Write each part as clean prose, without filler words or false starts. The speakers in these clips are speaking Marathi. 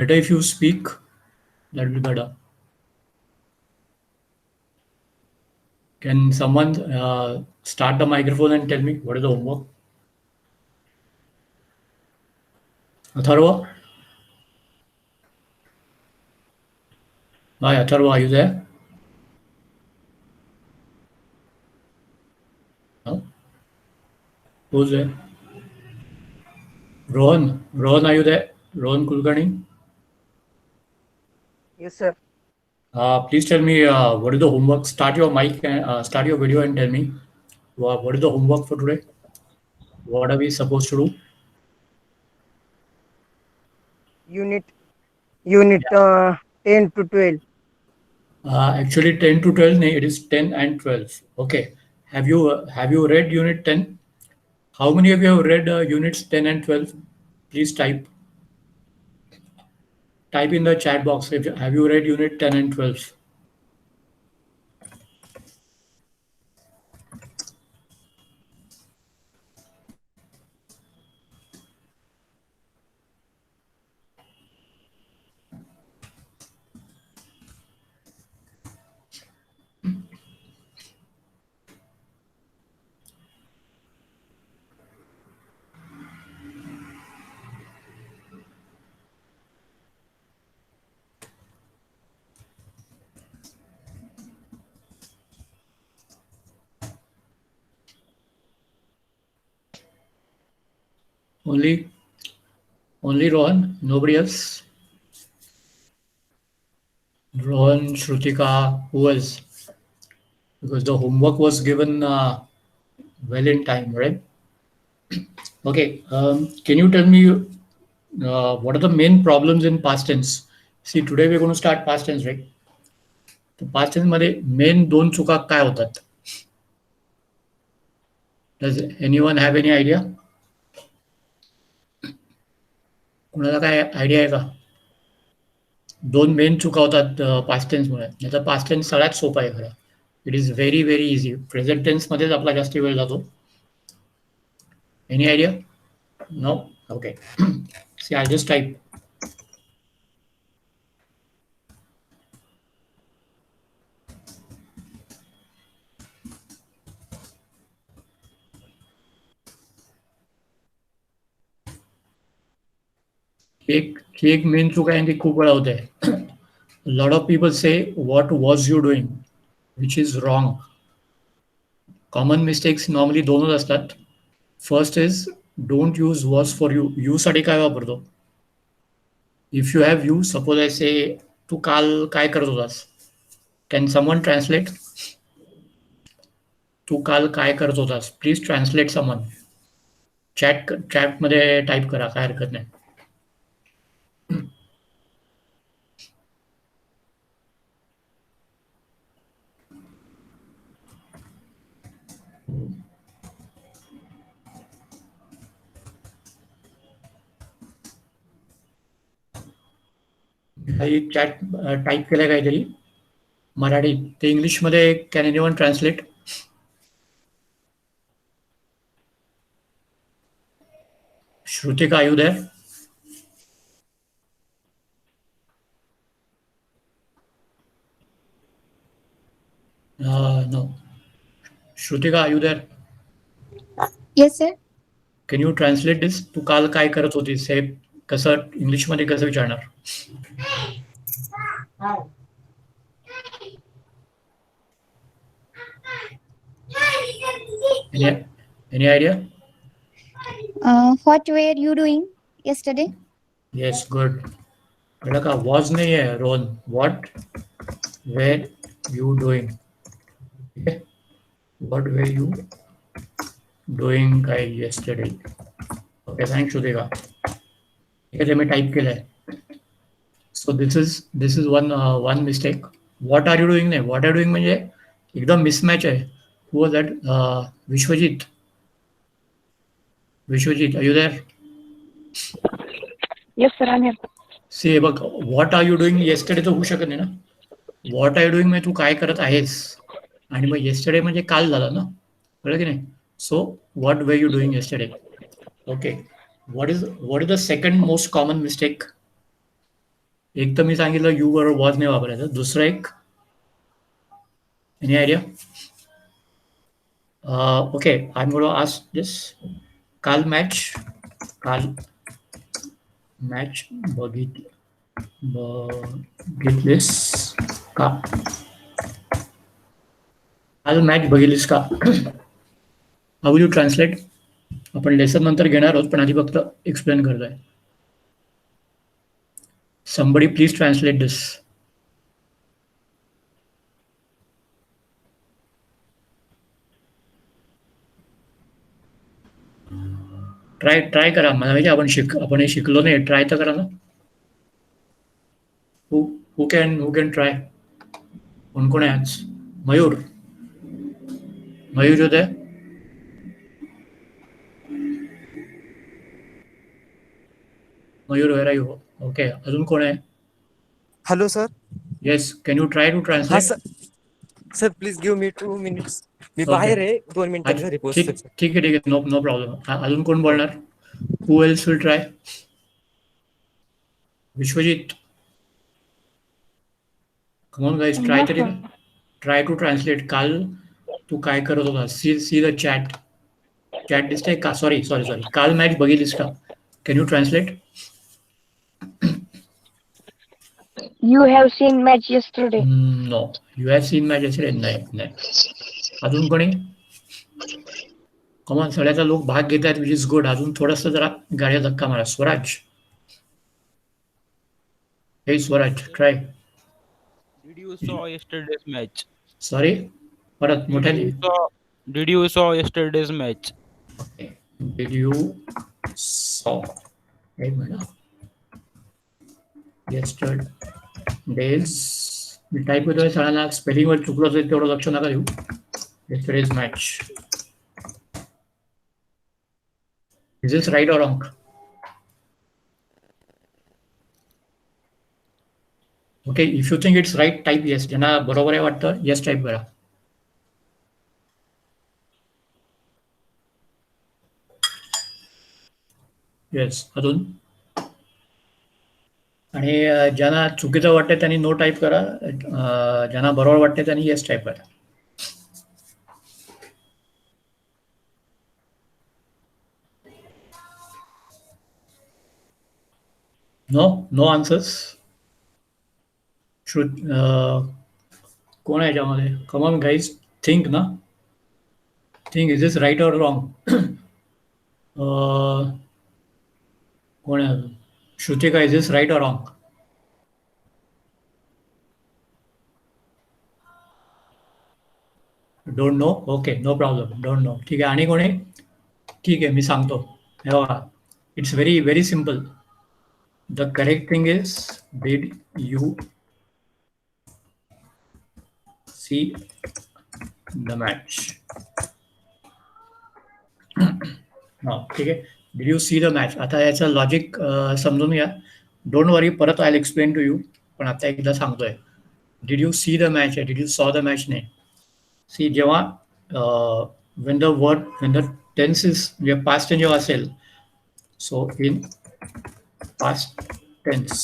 Better if you speak, that will be better. Can someone start the microphone and tell me what is the homework? Atharva? Hi, Atharva, are you there? No? Who's there? Rohan? Rohan, are you there? Rohan Kulkarni? Yes, sir. Please tell me what is the homework? Start your mic and start your video and tell me what is the homework for today? What are we supposed to do? Unit unit Yeah. 10 to 12. Actually, 10 to 12, it is 10 and 12. Okay. Have you read unit 10? How many of you have read units 10 and 12? Please type in the chat box. If have you read unit 10 and 12? Only only Rohan, nobody else. Rohan, Shrutika, who else? Because the homework was given well in time, right? Okay. Can you tell me what are the main problems in past tense? See, today we're going to start past tense, right? तर past tense मध्ये मेन दोन चुका काय होतात? Does anyone have any idea? कुणाला काय आयडिया आहे का? दोन मेन चुका होतात पास्ट टेन्समुळे. याचा पास्ट टेन्स सगळ्यात सोपा आहे खरं. It is very very easy. Present टेन्समध्येच आपला जास्त वेळ जातो. Any idea? No? Okay. See I just type. एक मेन चूक आहे आणि ती खूप वेळा होते. Lot of people say what was you doing, which is wrong. Common mistakes normally दोनच असतात. First is don't use was for you. You साठी काय वापरतो? If you have you, suppose I say तू काल काय करत होतास? Can someone translate? तू काल काय करत होतास? Please translate someone. चॅटमध्ये टाईप करा, काय हरकत नाही. काही चॅट टाईप केलंय काहीतरी मराठी ते इंग्लिशमध्ये. Can anyone translate? Shrutika, are you there? No. Shrutika, are you there? Yes, sir. Can you translate this? तू काल काय करत होतीस हे कसं इंग्लिशमध्ये कसं विचारणार? Any idea? What were you doing yesterday? Yes, good. कळलं का? वॉज नाही आहे Rohan. What were you doing. What were you doing काय येस्टरडे. Okay, thanks Shrutika. ठीक आहे, मी टाईप केलंय. So this is one mistake. What are you doing नाही. व्हॉट आर डुईंग म्हणजे एकदम मिसमॅच आहे. Who was that? Vishwajit. Vishwajit, are you there? Yes, sir, I'm here. See बघ, what are you doing yesterday तर होऊ शकत नाही ना. व्हॉट आर यू डुईंग म्हणजे तू काय करत आहेस, आणि मग येस्टरडे म्हणजे काल झालं ना. कळलं की नाही? So what way you doing yesterday. Okay. What is the second most common mistake? एक तर मी सांगितलं यू बरोबर वॉज नाही वापरायचं. दुसरं एक any idea? Okay, I am going to ask this. काल मॅच बघितलीस का? काल मॅच बघितलीस का? How will you translate? आपण लेसन नंतर घेणार आहोत, पण आधी फक्त एक्सप्लेन करतोय. Somebody please translate this. Try करा. मला माहिती आपण हे शिकलो नाही. ट्राय तर करा ना. Who can try? कोण आहे आज? मयूर होते. Mayur where are you? Okay, अजून कोण आहे? Hello, sir. Yes, can you try to हाँ translate? Sir. Sir please give me 2 minutes. मी ओके, बाहेर आहे, 2 मिनिटात घरी पोहोचतो. ठीक आहे. No problem. अजून कोण बोलणार? Who else will try? Vishwajit, come on guys, try तरी. Try to translate. काल तू काय करत होता? सी द चॅट दिसतंय का? सॉरी. काल मॅच बघितलीस का? Can you translate? You have seen match yesterday. No. You have seen match yesterday? नाही. अजून कोणी? कमॉन, सगळ्याचा लोक भाग घेत आहेत, विच इज गुड. अजून थोडस जरा गाड्या धक्का मारा. स्वराज, हे Swaraj, try. Did you saw yesterday's match? Sorry, परत मोठ्याने. Did you saw yesterday's match? Did you सॉ, एक मिनिट, येस्टरडेज. मी टाईप करतोय, सगळ्यांना स्पेलिंगवर चुकलं असेल तेवढं लक्ष नका देऊ. Yesterday's match. Is this right or wrong? Okay, if you think it's right, type yes. ज्यांना बरोबर आहे वाटतं, येस टाईप करा. येस. अजून? आणि ज्यांना चुकीचं वाटतं त्यांनी नो टाईप करा. ज्यांना बरोबर वाटते त्यांनी येस टाईप करा. No answers. कोण आहे याच्यामध्ये? कम ऑन गाईज, थिंक ना. Think, is this right or wrong? कोण आहे अजून? Shrutika, is this right or wrong? Don't know. Okay, no problem. Don't know. ठीक आहे. आणि कोणी? ठीक आहे, मी सांगतो. हे बघा, it's very simple. The correct thing is, did you see the match? हा, ठीक आहे. Did you see the match. आता याचं लॉजिक समजून घ्या. डोंट वरी, परत आय एक्सप्लेन टू यू. पण आता एकदा सांगतोय. Did you see the match आहे, did you saw the match नाही. सी, जेव्हा वेन द टेन्स इज, म्हणजे पास्ट टेन्स जेव्हा असेल, so in past tense,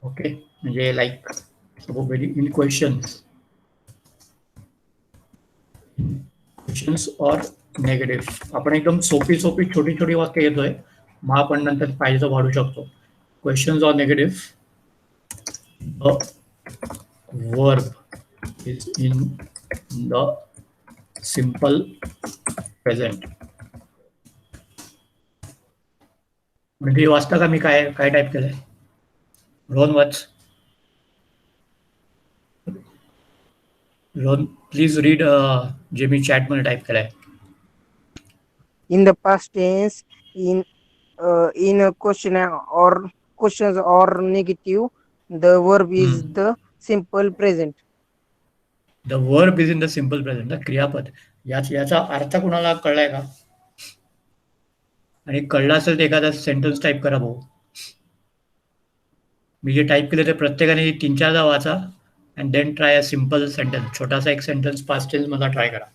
okay, म्हणजे लाईक इन क्वेश्चन्स और नेगेटिव्ह. आपण एकदम सोपी छोटी वाक्य घेतोय. मग आपण नंतर पाहिजे तर वाढू शकतो. क्वेश्चन्स और negative, verb is in the simple present. म्हणजे वाचता का मी काय टाईप केलंय? रोहन वाच. रोहन, प्लीज रीड जे मी चॅटमध्ये टाईप केलंय. In the past tense, in a question or questions or negative, the verb is the simple present. The verb is in the simple present. क्रियापद. याचा अर्थ कुणाला कळलाय का? आणि कळला असेल तर एखादा सेंटेन्स टाईप करा भाऊ. मी जे टाईप केले ते प्रत्येकाने 3-4दा वाचा and then try a simple sentence. छोटासा एक सेंटेन्स पास्ट टेन्स मधला ट्राय करा.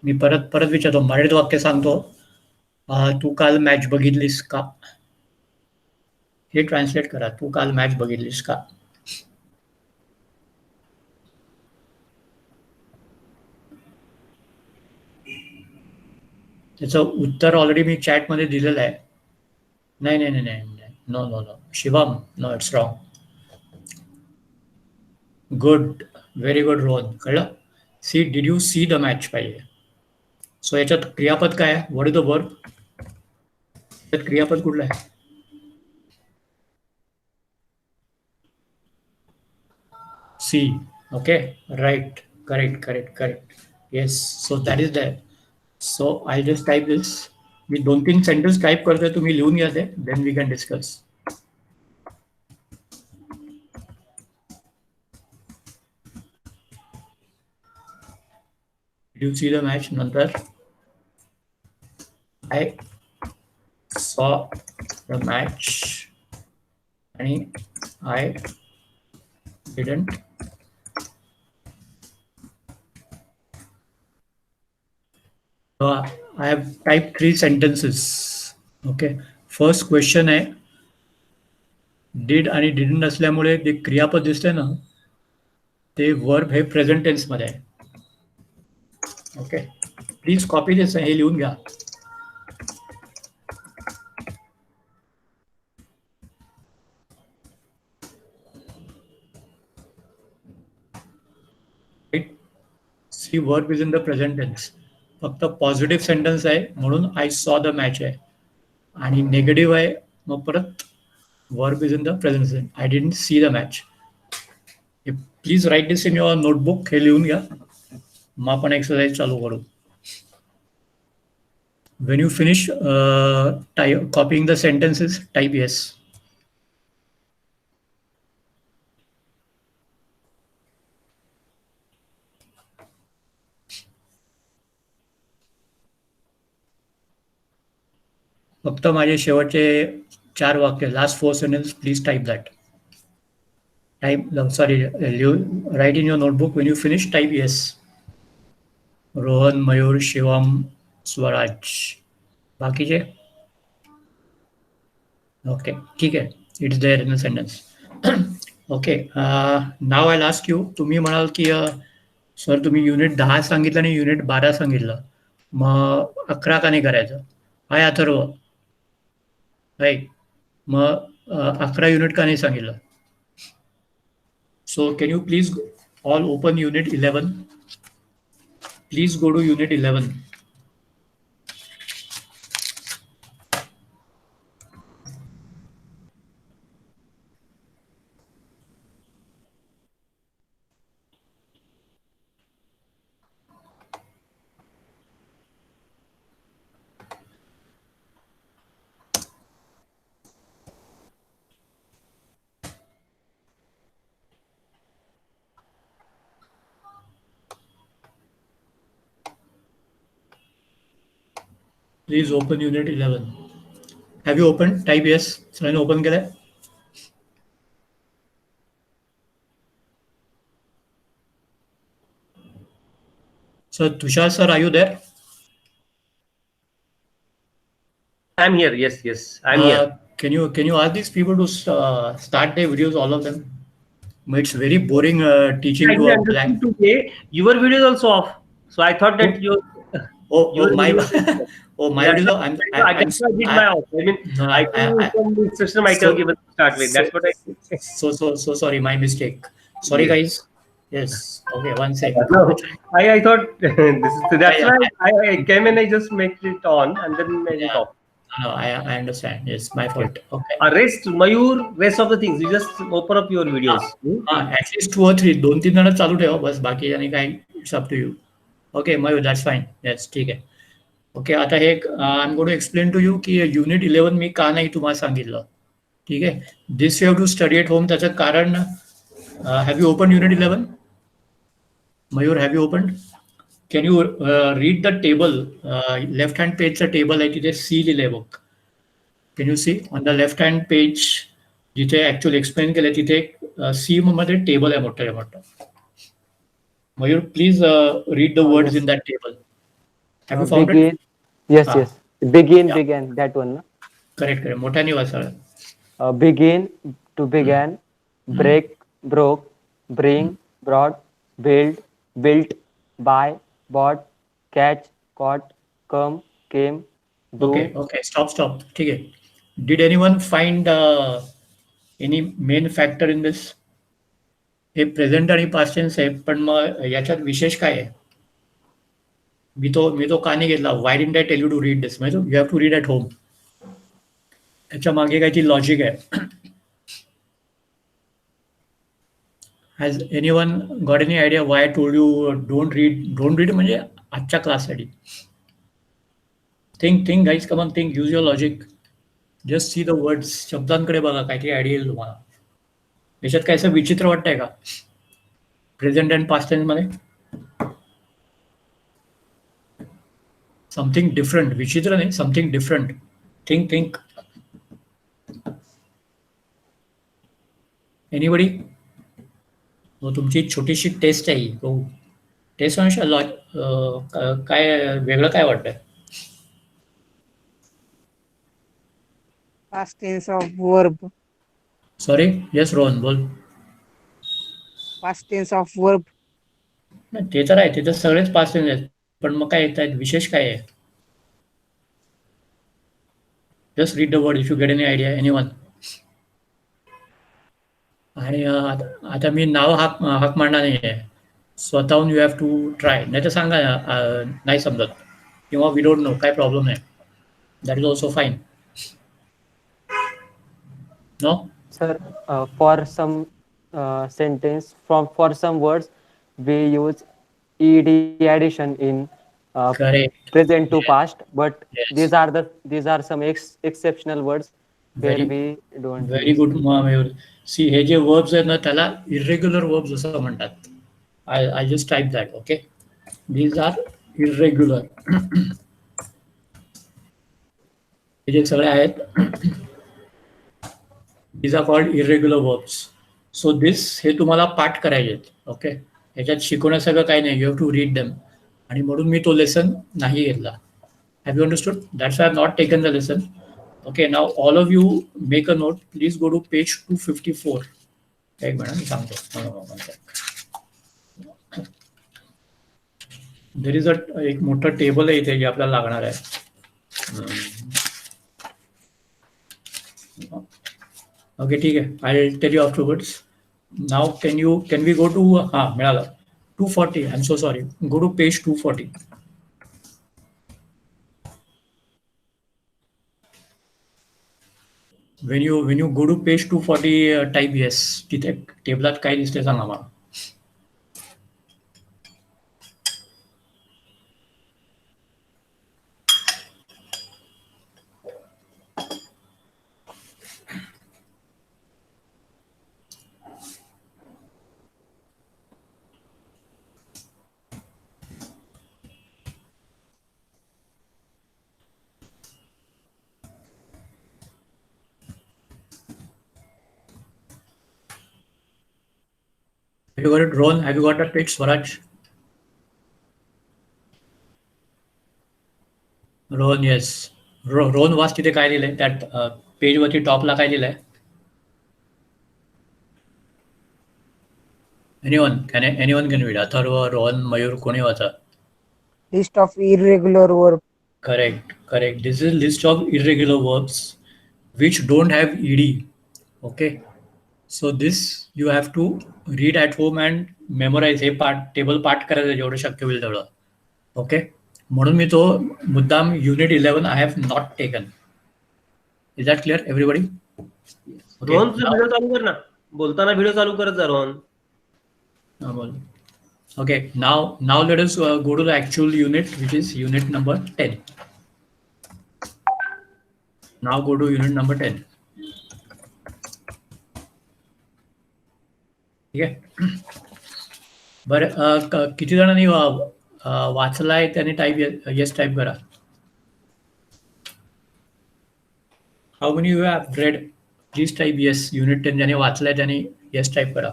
मी परत परत विचारतो, मराठीत वाक्य सांगतो. तू काल मॅच बघितलीस का? हे ट्रान्सलेट करा. तू काल मॅच बघितलीस का? त्याचं उत्तर ऑलरेडी मी चॅटमध्ये दिलेलं आहे. नाही नाही नाही नाही no no no Shivam, no it's wrong. Good, very good Rohan, कळलं? See, did you see the match पाहिजे. सो याच्यात क्रियापद काय आहे? What is the verb? याच्यात क्रियापद कुठलं आहे? See. Okay, right, correct. Yes, so that is that. So I just type this. मी 2-3 सेंटेन्स टाईप करतोय, तुम्ही लिहून घ्या ते, then we can discuss. Did you see the match? नंतर I saw the match आणि I didn't I have typed 3 sentences. Okay, first question आहे, did आणि didn't असल्यामुळे ते क्रियापद दिसते ना, ते वर्ब हे प्रेझेंट टेन्स मध्ये आहे. ओके, प्लीज कॉपी दिस, हे लिहून घ्या. See, verb is in the present tense. फक्त पॉझिटिव्ह सेंटेन्स आहे म्हणून आय सॉ द मॅच आहे, आणि नेगेटिव्ह आहे मग परत verb is in the present tense, I didn't see the match. Please write this in your notebook. हे लिहून घ्या, मग आपण एक्सरसाइज चालू करू. When you finish copying the sentences, type yes. फक्त माझे शेवटचे 4 वाक्य, last 4 sentences, please type that. Write in your notebook. When you finish, type yes. Rohan, Mayur, Shivam, Swaraj. बाकीचे ओके, ठीक आहे. It's there in the sentence. Okay, now I last you. तुम्ही म्हणाल की सर तुम्ही युनिट 10 सांगितलं आणि युनिट 12 सांगितलं, मग 11 का नाही करायचं? हाय अथर्व, राईट, मग 11 युनिट का नाही सांगितलं? So can you please all open unit 11. Please go to unit 11. Please open unit 11. Have you opened? Type yes. सरांनी ओपन केलंय? So Tushar sir, are you there? I'm here. Yes, I'm here. Can you ask these people to start their videos, all of them? It's very boring teaching I to a understood blank. today your video is also off, so I thought that you. My video. I did my off. I mean, No, I think some instruction might have given to start with. That's what I. So sorry, my mistake. Sorry guys. Yes. Okay, one second. No, I thought this is that's Yeah, why I came and I just make it on and then made it Yeah. off. No, I understand. Yes, my fault. Okay. Rest rest of the things you just open up your videos. At least 2 or 3, 2-3 जण चालू ठेवा बस, बाकी आणि काय, it's up to you. Okay Mayur, that's fine. Yes, ठीक आहे. ओके, आता हे I am going to explain to you की युनिट 11 मी का नाही तुम्हाला सांगितलं. ठीक आहे, this you have to study at home. त्याचं कारण, have you open unit 11? Mayur, have you open? Can you read the table? Left hand पेजचं टेबल आहे, तिथे सी लिहिलंय बघ. Can you C on the left hand page, जिथे ऍक्च्युअली एक्सप्लेन केलंय तिथे सी मध्ये टेबल आहे मोठं. Mayur, please read the words in that table. Have you found it? begin. Yes, Ah. yes. Begin, Yeah. began. That one. Na? Correct. मोठ्याने वाचा. Begin, to began, break, broke, bring, brought, build, built, buy, bought, catch, caught, come, came, do. Okay. Stop. ठीक आहे. Did anyone find any main factor in this? हे प्रेझेंट आणि पास्ट टेन्स आहे, पण मग याच्यात विशेष काय आहे? मी तो का नाही घेतला? Why didn't I tell you to read this? म्हणजे you have to read at home. त्याच्या मागे काहीतरी लॉजिक आहे. Has anyone got any idea why I told you don't read म्हणजे आजच्या क्लाससाठी? Think guys, come on think, use your logic. Just see the words. शब्दांकडे बघा, काहीतरी आयडिया येईल तुम्हाला. याच्यात काय असं विचित्र वाटतंय का प्रेझेंट अँड पास्ट टेन्स मध्ये? Something different. विचित्र नाही, समथिंग डिफरंट. थिंक. एनीबडी? तुमची छोटीशी टेस्ट आहे. हो, टेस्ट काय वेगळं काय वाटतंय? Past tense of verb. Sorry. Yes Rohan, बोल. Past tense of verb. नाही, ते तर आहे, ते तर सगळेच पास्ट टेन्स आहेत, पण मग काय येत विशेष काय आहे? Just read the word if you get any idea. Anyone? आणि आता मी नाव हाक मारणार नाही आहे. स्वतःहून यू हॅव टू ट्राय. नाही तर सांगा नाही समजत, किंवा वी डोंट नो, काय प्रॉब्लेम नाही. That is also fine. No? Sir, for some sentence, for some words, we use ed addition in Correct. present to Yes. past, but Yes. these are some exceptional words where we don't very use. Good Mayur. See, हे जे वर्ब्स आहेत ना, त्याला इरेग्युलर वर्ब्स असं म्हणतात. I just type that. Okay, these are irregular. हे जे सगळे आहेत, these are called irregular verbs. So this हे तुम्हाला पाठ करायचे. ओके, ह्याच्यात शिकवण्यासारखं काही नाही. You have to read them. आणि म्हणून मी तो लेसन नाही घेतला. Have you understood? That's I have not taken the lesson. Okay, now all of you make a note. Please go to page 254. एक मिनिट, मी सांगतो. देर इज एक मोठं टेबल आहे इथे जे आपल्याला लागणार आहे. ओके, ठीक आहे. I tell you afterwards. Now can we go to, मिळालं 240. I am so sorry. Go to page 240. when you go to page 240, type yes. तिथे टेबलात काय दिसते सांगा मला. Have you got it, Ron? Have you got that page, Swaraj? Ron, yes. Ron वाच तिथे काय लिहिलंय त्यात पेजवरती टॉपला काय लिहिलंय? Anyone can read. Atharva, Rohan, Mayur, कोणी वाचा? List of irregular verb. Correct. This is list of irregular verbs which don't have ed. Okay. So this you have to read at home and memorize. हे टेबल पाठ करायचं जेवढं शक्य होईल तेवढं. ओके, म्हणून मी तो मुद्दाम unit 11 I have not taken. Is that clear everybody? Rohan, तुझा व्हिडिओ चालू कर ना. बोलताना व्हिडिओ चालू करत जा Rohan. Okay, now let us go to the actual unit, which is unit number 10. Now go to unit number 10. ठीक आहे. बरं, किती जणांनी वाचलाय त्याने टाईप येस टाईप करा. How many you have red? Please type yes. Unit 10 ज्याने वाचलाय त्याने येस टाईप करा.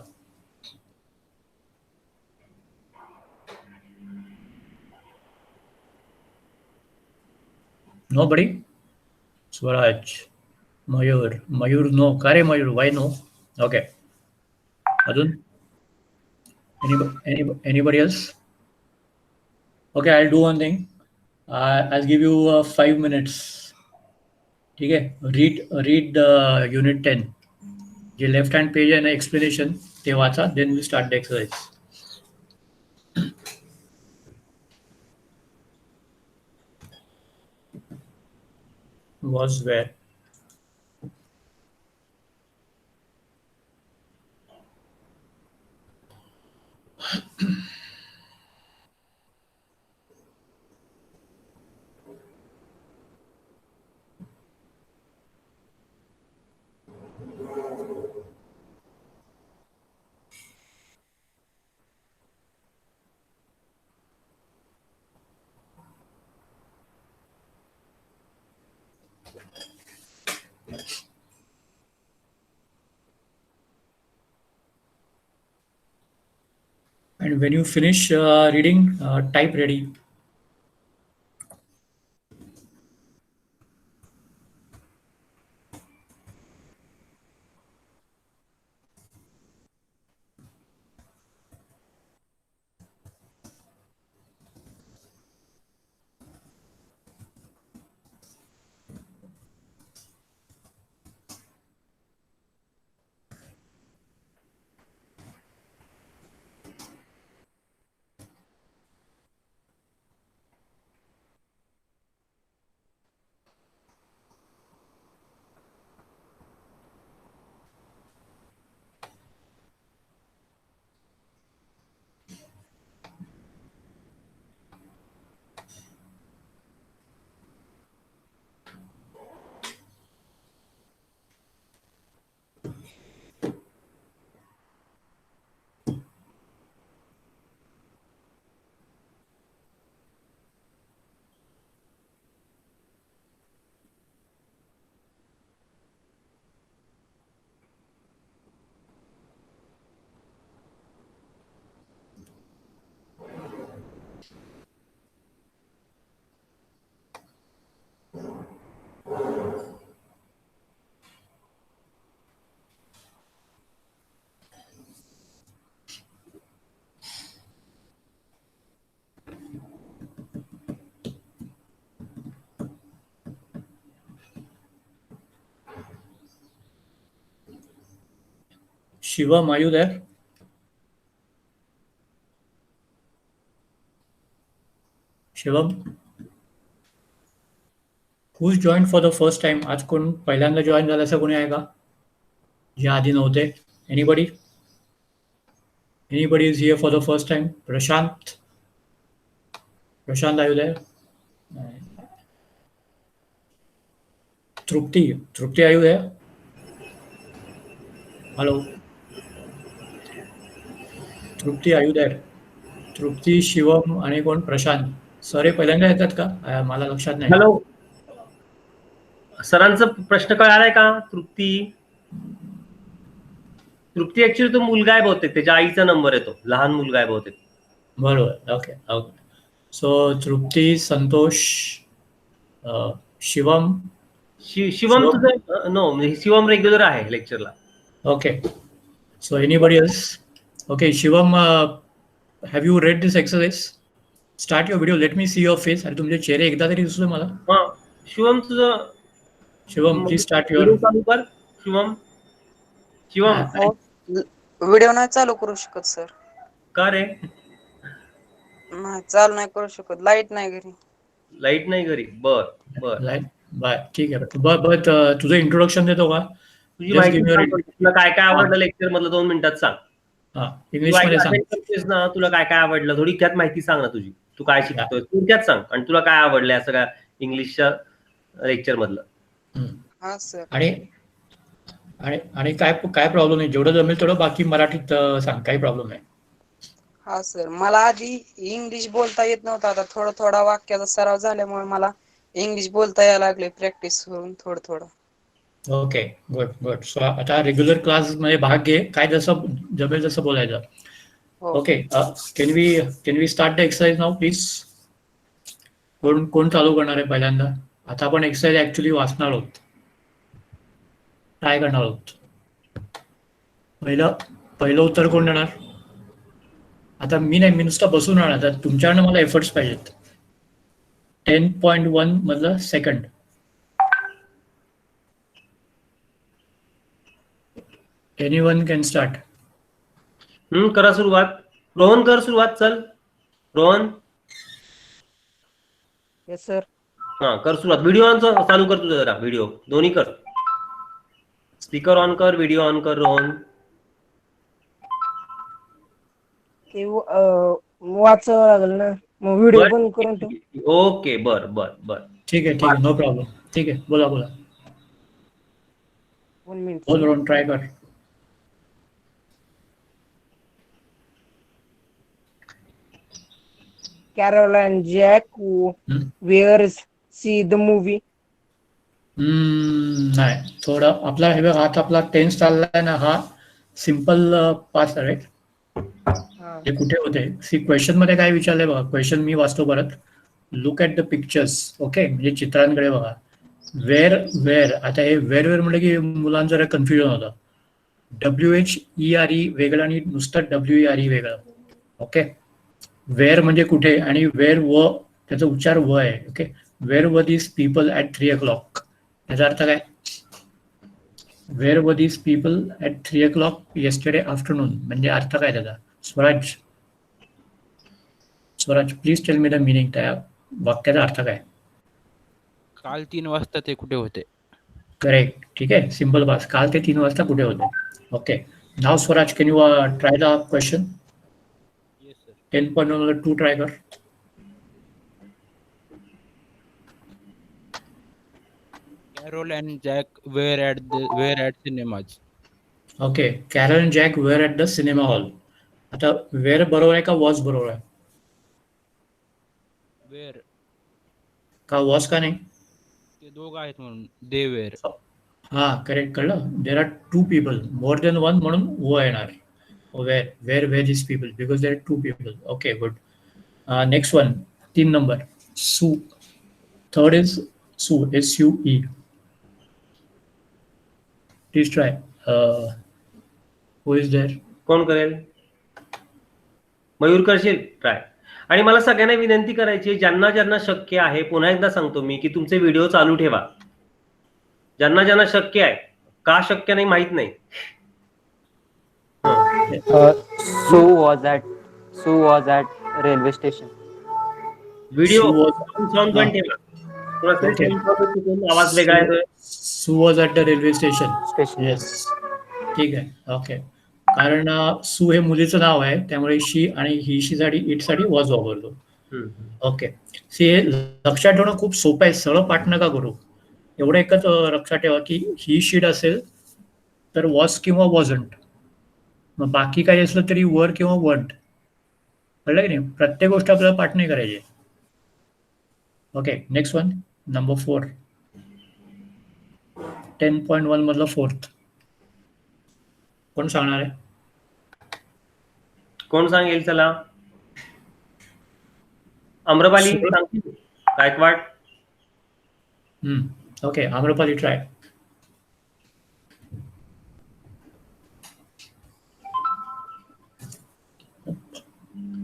Nobody? Swaraj. Mayur no. Kare Mayur, why no? Okay. Adun? Anybody else? Okay, I'll do one thing. I'll give you 5 minutes. ठीक है, read unit 10. जे लेफ्ट हँड पेज आहे ना एक्सप्लेनेशन ते वाचा, then we start the exercise. Was where? And when you finish reading, type ready. Shivam, are you there? Shivam? Who's joined for the first time? आज कोण पहिल्यांदा जॉईन झालं असं कोणी आहे का? जे आधी नव्हते? Anybody? Anybody is here for the first time? Prashant? Prashant, are you there? Trupti? Trupti, are you there? Hello? Trupti, are you there? तृप्ती, शिवम आणि कोण? प्रशांत. सर हे पहिल्यांदा येतात का? मला लक्षात नाही. हॅलो, सरांचा प्रश्न कळालाय का? तृप्ती ऍक्च्युली तो मुलगा आहे बहुतेक, त्याच्या आईचा नंबर येतो, लहान मुलगा आहे बहुतेक. बरोबर. Okay okay. So Trupti, Santosh, Shivam. Shivam तुझं नो, शिवम रेग्युलर आहे लेक्चरला. Okay. So anybody else? Okay Shivam, have you read this exercise? Start your video. Let me see your face. अरे तुमचे चेहरे एकदा तरी दिसतोय मला. हां, शिवम तुझं. Shivam, please start your. चालू कर शिवम. व्हिडिओ नाही चालू करू शकत सर. का रे? नाही चालू नाही करू शकत, लाईट नाही घरी. लाईट नाही घरी? बर. Light bye. ठीक आहे. बट तुझं इंट्रोडक्शन देतो का? तुझी माहिती तुला काय काय आवडलं लेक्चर मधलं 2 मिनिटात सांग. इंग्लिश मध्ये सांग ना, तुला काय काय आवडलं, थोडी त्यात माहिती सांग ना तुझी. तू काय शिकतोय थोडक्यात सांग, आणि तुला काय आवडलंय असं काय इंग्लिशच्या लेक्चर मधलं. हा सर. आणि काय प्रॉब्लेम नाही, जेवढं जमेल तेवढं बाकी मराठीत सांग, काही प्रॉब्लेम नाही. हा सर, मला आधी इंग्लिश बोलता येत नव्हतं, आता थोडा वाक्याचा सराव झाल्यामुळे मला इंग्लिश बोलता यायला लागले, प्रॅक्टिस करून थोडं. Okay, good. सो आता रेग्युलर क्लास मध्ये भाग घे, काय जसं जमेल तसं बोलायचं. Okay, can we start the exercise now please? कोण चालू करणार आहे पहिल्यांदा? आता आपण एक्सरसाइज ऍक्च्युली वाचणार आहोत, ट्राय करणार आहोत. पहिलं उत्तर कोण देणार? आता मी नाही, मी नुसतं बसून राहणार. आता तुमच्याकडनं मला एफर्ट्स पाहिजेत. 10.1 मधलं सेकंड. Anyone can start. करा सुरुवात. रोहन कर सुरुवात. चल रोहन. Yes sir. हा कर सुरुवात. व्हिडिओ ऑन चालू कर तुझा जरा. व्हिडिओ दोन्ही कर. स्पीकर ऑन कर, व्हिडिओ ऑन कर रोहन. ते वाचावं लागेल ना, मग व्हिडिओ बंद करून ठेव. ओके बर बर बर. ठीक आहे, नो प्रॉब्लेम. ठीक आहे, बोला. 1 मिनिट. बोल रोहन, ट्राय कर. Carol and Jack where see the movie. नाही, थोडं आपला हे बघ, आता आपला टेन्स चाललाय ना, हा सिम्पल पास आहे. ते कुठे होते? सी क्वेश्चन मध्ये काय विचारलंय बघा. क्वेश्चन मी वाचतो परत. Look at the pictures. Okay, म्हणजे चित्रांकडे बघा. वेअर आता हे वेअर म्हटलं की मुलांचं जरा कन्फ्युजन होतं. WHERE वेगळं आणि नुसतं WERE वेगळं. ओके, वेअर म्हणजे कुठे, आणि वेअर व त्याचा उच्चार व आहे. Okay, where were these people at 3 o'clock. त्याचा अर्थ काय? Where were these people at 3 o'clock yesterday afternoon, म्हणजे अर्थ काय त्याचा? Swaraj, please tell me the meaning. त्या वाक्याचा अर्थ काय? काल 3 वाजता ते कुठे होते? करेक्ट. ठीक आहे, सिम्पल पास. काल ते 3 वाजता कुठे होते? Okay, now Swaraj, can you try the question? Yes sir. 10.2 try कर. Carol and Jack were at cinemas. Okay, Carol and Jack were at the cinema hall. आता वेअर बरोबर आहे का वॉज बरोबर आहे? Where का वॉज का नाही? ते दोघं आहेत म्हणून they were. हा, करेक्ट, कळलं. There are 2 people, more than 1 म्हणून व येणार. Where this people, because there are 2 people. Okay, good. Next one, 3 number. Sue. Third is Sue, SUE. Please try. Who is there? कोण करेल? मयूर करशील ट्राय. आणि मला सगळ्यांना विनंती करायची आहे, ज्यांना ज्यांना शक्य आहे, पुन्हा एकदा सांगतो मी, की तुमचे व्हिडिओ चालू ठेवा. ज्यांना ज्यांना शक्य आहे. का शक्य नाही माहित नाही. Sue was at railway station. Video Sue was- sound पण ठेवा. थोडासा Okay. चुकून आवाज वेगळा येतोय. सू was at the railway station. Station. Yes, ठीक आहे. ओके, कारण सू हे मुलीचं नाव आहे, त्यामुळे शी आणि ही साठी इट साठी वॉज वापरतो. ओके, हे लक्षात ठेवणं खूप सोपं आहे. सरळ पाठ नका करू. एवढं एकच लक्षात ठेवा की ही शीट असेल तर वॉज किंवा वॉजंट, मग बाकी काही असलं तरी वर किंवा वंट. कळलं की नाही? प्रत्येक गोष्ट आपल्याला पाठ नाही करायची. Okay, next one, number 4. 10.1 मधलं 4th. कोण सांगणार आहे? कोण सांगेल? चला, अम्रपाली सांगतील. Gaikwad. Okay, Amrapali, try.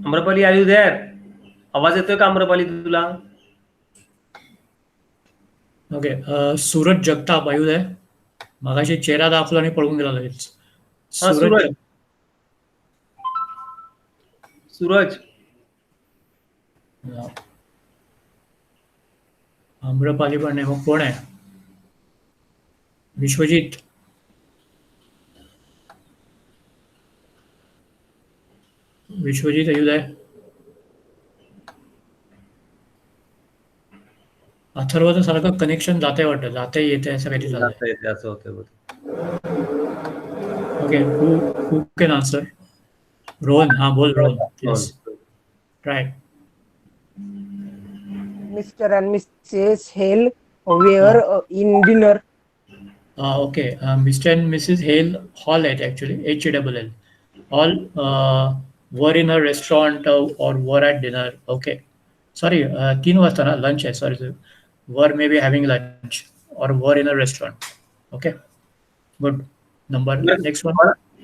Amrapali, are you there? आवाज येतोय का अम्रपाली तुला? ओके, सूरज जगताप आयुध आहे. मगाशी चेहरा दाखवला आणि पळून गेला लगेच. हा, सूरज. सूरज. आम्रपाली पण नाही, मग कोण आहे? विश्वजित. आयुध आहे. अथर्वचं सारखं कनेक्शन जाते वाटतं, जाते येते असं काहीतरी चाललंय. असं होतं. Okay, who can answer? Rohan. हा, बोल Rohan, please try. Mr. and Mrs. Hale were in dinner. Okay, mister and missus Hale hall आहेत actually, HALL. All were in a restaurant or were at dinner. Okay, sorry, 3 वाजता ना, लंच आहे. Sorry, were maybe having lunch or were in a restaurant. Okay, good. Next one.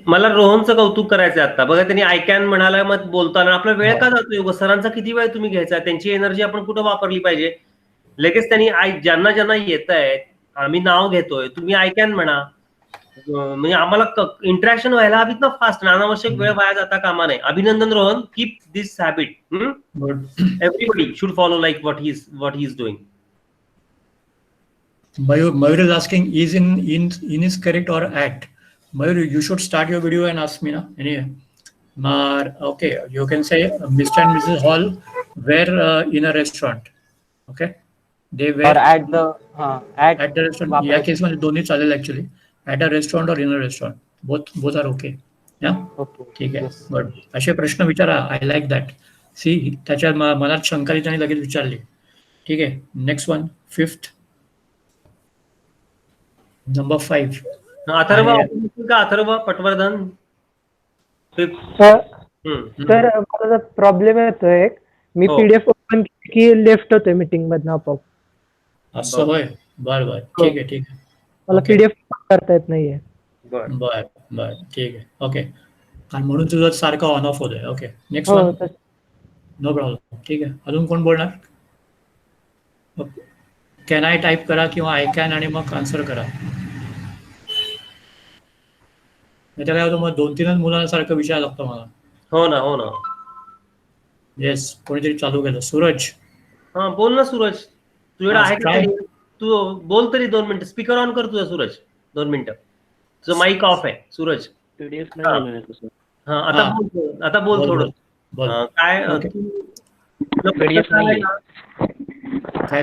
मला रोहनचं कौतुक करायचं आता. बघा त्यांनी आय कॅन म्हणाला, मग बोलताना आपला वेळ का जातो योगेश? सरांचा किती वेळ तुम्ही घ्यायचा? त्यांची एनर्जी आपण कुठं वापरली पाहिजे? लगेच त्यांनी ज्यांना ज्यांना येत आहेत आम्ही नाव घेतोय, तुम्ही आय कॅन म्हणा. म्हणजे आम्हाला इंटरॅक्शन व्हायला हवीत ना फास्ट. अनावश्यक वेळ वाया जाता कामा नये. अभिनंदन Rohan, keep this habit. Everybody should follow like what he is doing. Mayur is asking, is in is correct or at? Mayur, you should start your video and ask me na. Anyway, okay, you can say Mr. and Mrs. Hall were in a restaurant. Okay, they were or at the at the restaurant. या केस मध्ये दोन्ही चालेल actually. At a restaurant or in a restaurant, both are okay. Yeah, okay. ठीक आहे. Yes. Good. असे प्रश्न विचारा. I like that. See, त्याच्या मनात शंका त्याने लगेच विचारली. ठीक आहे. Next one, 5th. Number 5. Atharva Patwardhan. Sir मला प्रॉब्लेम येतोय. मी पीडीएफ ओपन की लेफ्ट होतोय मीटिंग मधनं आपोआप. असं होय. बर ठीक आहे. मला पीडीएफ करता येत नाहीये. बर ठीक आहे. ओके, आणि म्हणून तुझं सारखं ऑन ऑफ होतंय. Okay, next one. No problem. ठीक आहे. अजून कोण बोलणार? कॅन आय टाईप करा किंवा आय कॅन आणि मग आन्सर करा. नाही तर काय होतं, मग 2-3 मुलांसारखं विचारायला लागतं मला. हो ना. येस, कोणीतरी चालू केलं. सूरज. हा बोल ना सूरज. तुझ्याकडे आहे का? तू बोल तरी 2 मिनिटं. स्पीकर ऑन कर तुझा सूरज. 2 मिनिटं. तुझं माईक ऑफ आहे सूरज. हा आता बोल थोडं. काय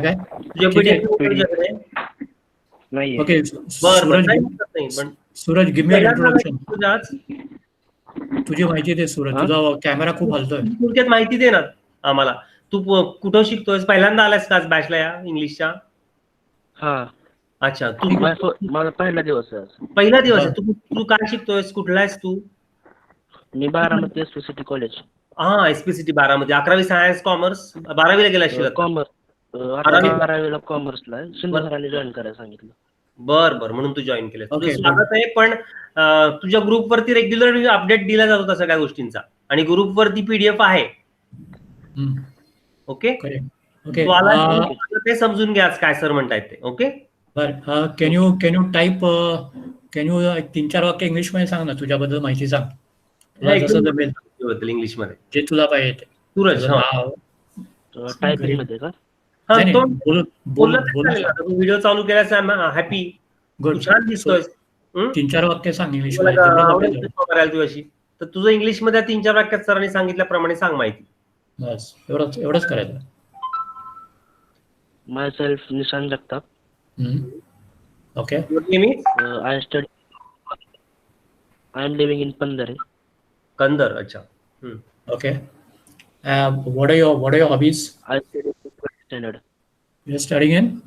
काय तुझ्या पीडीएफ नाही? Okay, Suraj give me introduction. तुझी माहिती दे सूरज. तुझा कॅमेरा खूप हलतोय. थोडक्यात माहिती दे ना आम्हाला. तू कुठं शिकतोय? पहिल्यांदा आलास का बॅचला या इंग्लिशच्या? हा. अच्छा, तू माझा पहिला दिवस आहे. पहिला दिवस आहे. तू काय शिकतोयस? कुठला आहेस तू? मी बारामती एसपीसीटी कॉलेज. हा, एसपीसीटी बारामती. 11वी सायन्स कॉमर्स. 12वीला गेला कॉमर्स. 12वीला कॉमर्सला. शिंदे सरांनी जॉईन करायला सांगितलं. बर म्हणून तू जॉईन केलं. तुझं स्वागत आहे. पण तुझ्या ग्रुपवरती रेग्युलर अपडेट दिला जात होता सगळ्या गोष्टींचा, आणि ग्रुपवरती पीडीएफ आहे. ओके, ते समजून घ्या काय सर म्हणतायत ते. ओके, बर. कॅन यू टाईप 3-4 वाक्य इंग्लिश मध्ये सांग ना, तुझ्याबद्दल माहिती सांग. इंग्लिश मध्ये जे तुला पाहिजे. सूरज, टायपिंग मध्ये का? व्हिडिओ चालू केला. हॅपी, छान दिसतोय. 3-4 वाक्य सांग इंग्लिश करायला तू अशी. तर तुझं इंग्लिश मध्ये 3-4 वाक्यात सरांनी सांगितल्याप्रमाणे सांग माहिती. बस एवढंच करायचं. Myself Nishan Jagtap. Okay. I am living in Kandar. अच्छा. Okay. What are your hobbies? I study 12th standard. You're studying in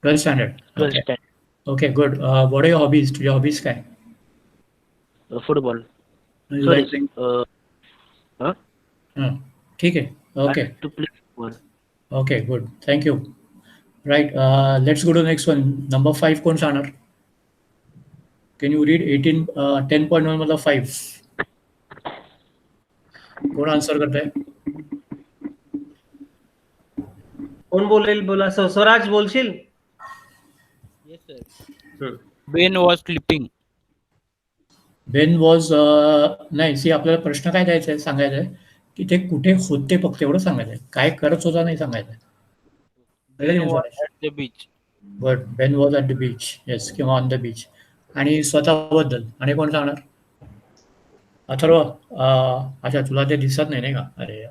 12th standard. 12th standard. Okay, good. What are your hobbies? Your hobbies काय? Football. ठीक आहे. Okay. To play football. Okay, good. Thank you. Right. Let's go to the next one. Number 5 कोण सांगणार? Can you read 10.1 मतलब 5? कोण आन्सर करताय? कोण बोलेल? बोला. स्वराज बोलशील? Yes sir. Ben was sleeping. Ben was नाही. सी, आपल्याला प्रश्न काय द्यायचा आहे, सांगायचं आहे की ते कुठे होते, फक्त एवढं सांगायचं आहे. काय करत होता नाही सांगायचं आहे. Beach. But Ben was at the beach. Yes, किंवा ऑन द बीच. आणि स्वतःबद्दल आणि कोण सांगणार? अथर्व. अच्छा, तुला ते दिसत नाही का? अरे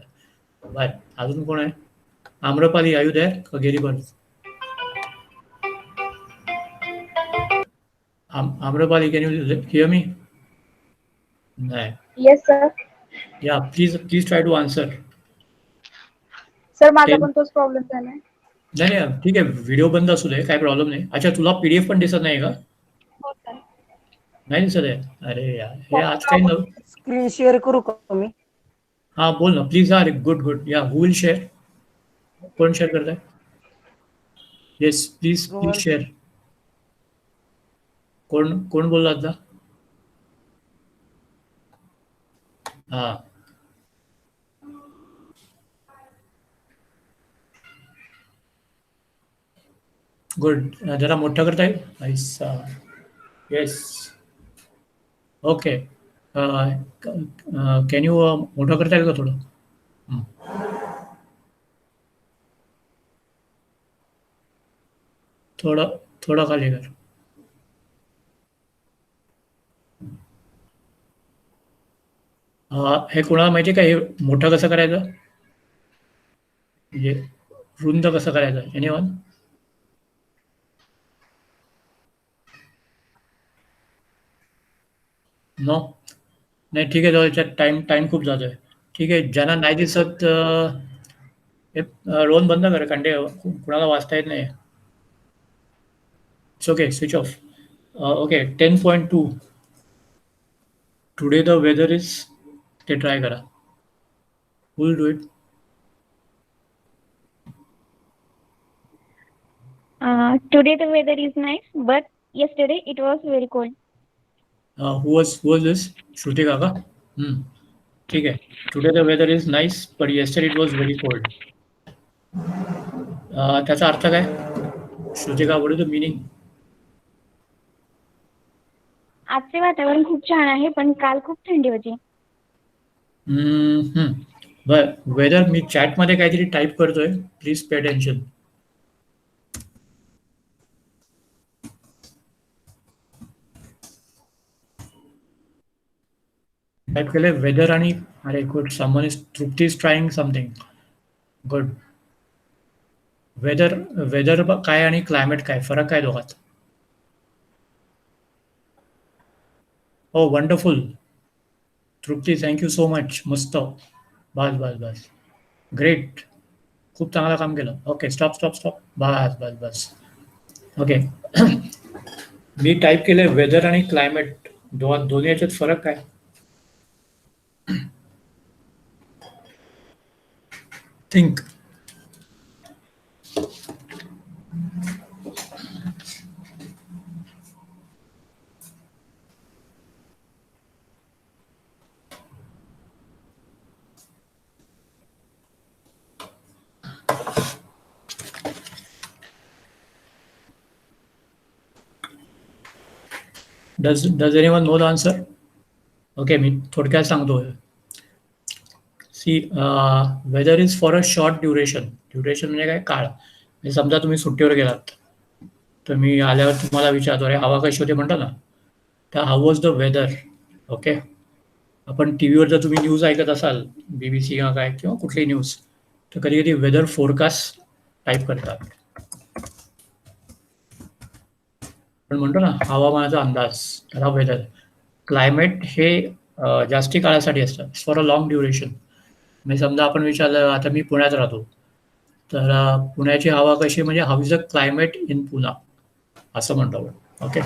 बाय. अजून कोण आहे? आम्रपाली, आयु देअर का गेली पण? Amrapali, can you hear me? नाही. Yes sir. Yeah, please try to answer. Sir माझा पण तोच प्रॉब्लेम झालाय. नाही, ठीक आहे. व्हिडिओ बंद असू दे, काय प्रॉब्लेम नाही. अच्छा, तुला पीडीएफ पण दिसत नाही का? नाही दिसत आहे? अरे यार, हे आज काही नव्हतं. स्क्रीन शेअर करू का मी? हा, बोल ना प्लीज. हा, गुड. या, हू विल शेअर? कोण शेअर करताय? Yes please please share. कोण कोण बोलला आता? हा गुड. जरा मोठं करता येईल? ऐसा. Yes okay. कॅन यू मोठं करता येईल का थोडं? थोडं थोडं खाली कर. हे कोणाला माहिती आहे का हे मोठं कसं करायचं? म्हणजे रुंद कसं करायचं? एनीवन? नो नाही ठीक आहे, जाऊ याच्यात टाइम खूप जातोय. ठीक आहे, ज्यांना नाही दिसत हे रोल बंद कर, कारण ते कुणाला वाचता येत नाही. It's okay, switch off. Okay 10.2 today the weather is, ते ट्राय करा. Will do it. Today the weather is nice, but yesterday it was very cold. Who was this? Shruti काका. ठीक आहे. Today the weather is nice but yesterday it was very cold. त्याचा अर्थ काय? श्रुती का, व्हॉट इज द मिनिंग? आजचे वातावरण खूप छान आहे, पण काल खूप थंडी होती. बर, वेदर मी चॅटमध्ये काहीतरी टाईप करतोय, प्लीज पे अटेन्शन. टाईप केलंय वेदर आणि अरे good, someone is Trupti is trying something. Good. Weather काय आणि क्लायमेट काय, फरक काय दोघात? Oh wonderful Trupti, thank you so much. मस्त. बस ग्रेट, खूप चांगलं काम केलं. Okay stop. बस ओके. मी टाईप केलंय वेदर आणि क्लायमेट, दोन्ही याच्यात फरक काय? Think. Does anyone know the answer? Okay, मी थोडक्यात सांगतो. See weather is for a short duration. Duration म्हणजे काय? काळ. म्हणजे समजा तुम्ही सुट्टीवर गेलात, तर मी आल्यावर तुम्हाला विचारतो अरे हवा कशी होते म्हणता ना, तर how was the weather. Okay. आपण टी व्हीवर जर तुम्ही न्यूज ऐकत असाल, BBC किंवा काय किंवा कुठलीही न्यूज, तर कधी कधी वेदर फोरकास्ट टाईप करतात. पण म्हणतो ना हवामानाचा अंदाज, त्याला वेदर. क्लायमेट हे जास्ती काळासाठी असतं, फॉर अ लॉंग ड्युरेशन. म्हणजे समजा आपण विचारलं, आता मी पुण्यात राहतो, तर पुण्याची हवा कशी, म्हणजे how is the climate in Poona असं म्हणतो आपण. ओके.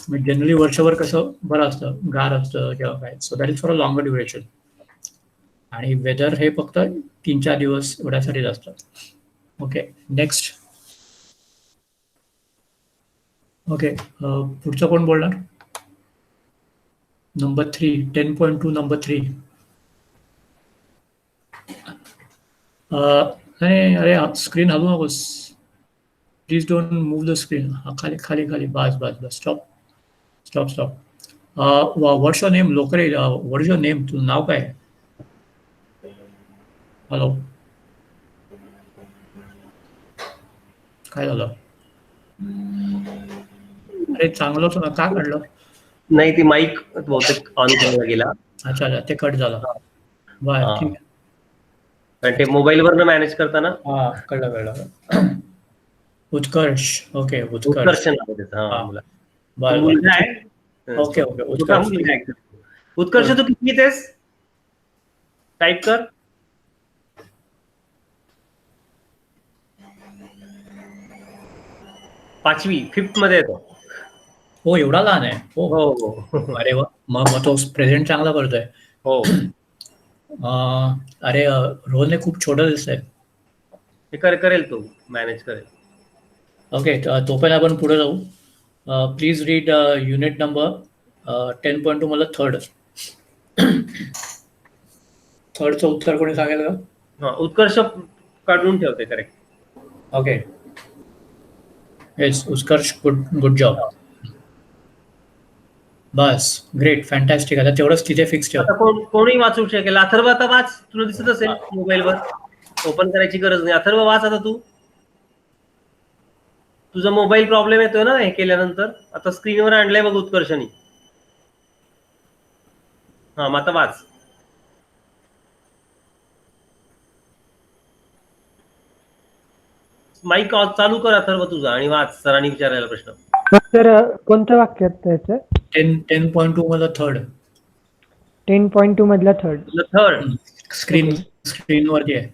म्हणजे जनरली वर्षभर कसं बरं असतं, गार असतं किंवा काय, so that is for a longer duration. आणि वेदर हे फक्त 3-4 दिवस एवढ्यासाठीच असतं. Okay next. ओके पुढचं कोण बोलणार? Number 3, 10.2 number 3. नाही अरे स्क्रीन हलवू नकोस, please don't move the screen. खाली बस stop. What's your name? Lokare, what is your name? तुझं नाव काय? हॅलो, काय झालं? अरे चांगलं होतं ना, का काढलं? नाही, ती माईक बहुतेक ऑन करायला गेला. अच्छा ते कट झालं. बरं ठीक आहे. कारण ते मोबाईलवरनं मॅनेज करताना. हा कळलं. उत्कर्ष. ओके उत्कर्ष नाव आहे त्याचं. बरं मुलगा आहे. ओके उत्कर्ष तू किती तेस टाईप कर. पाचवी, 5th मध्ये येतो. हो एवढा लहान आहे? हो. अरे वा, मग तो प्रेझेंट चांगला करतोय. हो. अरे रोहनने खूप छोटं दिसतंय. हे करेल, तो मॅनेज करेल. ओके, तोपर्यंत आपण पुढे जाऊ. प्लीज रीड युनिट नंबर 10.2 मला थर्डचं उत्तर कोणी सांगेल का? हा, उत्कर्ष काढून ठेवते. करेक्ट. ओके, येस उत्कर्ष, गुड जॉब. बस, ग्रेट, फॅन्टॅस्टिक. आता तेवढंच तिथे फिक्स ठेव. आता कोणी वाचू शकेल? अथर्व आता वाच, तुला दिसत असेल मोबाईलवर. ओपन करायची गरज नाही. अथर्व वाच आता तू. तुझा मोबाईल प्रॉब्लेम येतोय ना हे केल्यानंतर. आता स्क्रीनवर आणलंय बघ उत्कर्षणी. हा, मग आता वाच. माईक चालू कर अथर्व तुझा आणि वाच. सरांनी विचारायला प्रश्न. सर कोणतं वाक्य त्याचं? 10.2 मला थर्ड. 10.2 मधला थर्ड. स्क्रीनवरती आहे.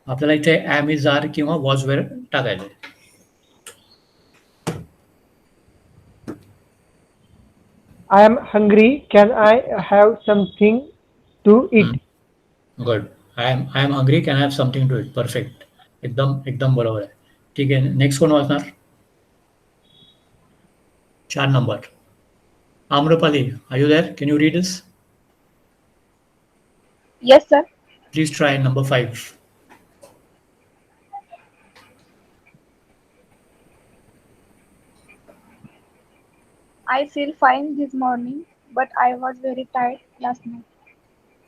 आपल्याला इथे ॲम इज आर किंवा वॉज वेअर टाकायचं. I am hungry, can I have something to eat? Good. I am hungry, can I have something to eat. Perfect. एकदम बरोबर आहे. ठीक आहे, नेक्स्ट कोण वाचणार? 4 number. Amrapali, are you there? Can you read this? Yes, sir. Please try number 5. I feel fine this morning, but I was very tired last night.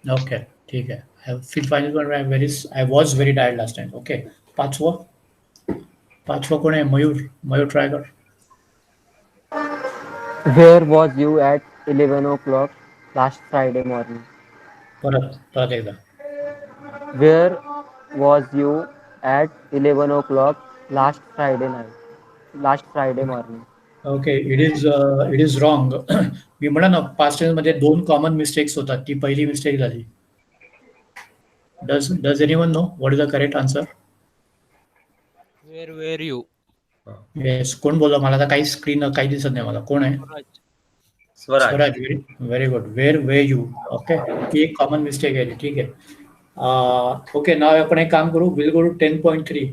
Okay, ठीक आहे. I feel fine, but I was very tired last night. Okay, पाचवं कोण आहे? मयूर ट्राय कर. Where was you at 11 o'clock last Friday morning? परत एकदा. Where was you at 11 o'clock last Friday morning? Okay, it is wrong. मी म्हणा ना, पास्ट टेन्स मध्ये 2 कॉमन मिस्टेक्स होतात. ती पहिली मिस्टेक झाली. Does anyone know what is the correct answer? Where were you? Yes, कोण बोलला? मला तर काही स्क्रीन काही दिसत नाही. मला कोण आहे? Swaraj. Very good. Where were you. Okay, ही एक कॉमन मिस्टेक आहे. ठीक आहे. ओके, नाव आपण एक काम करू. Will go to 10.3.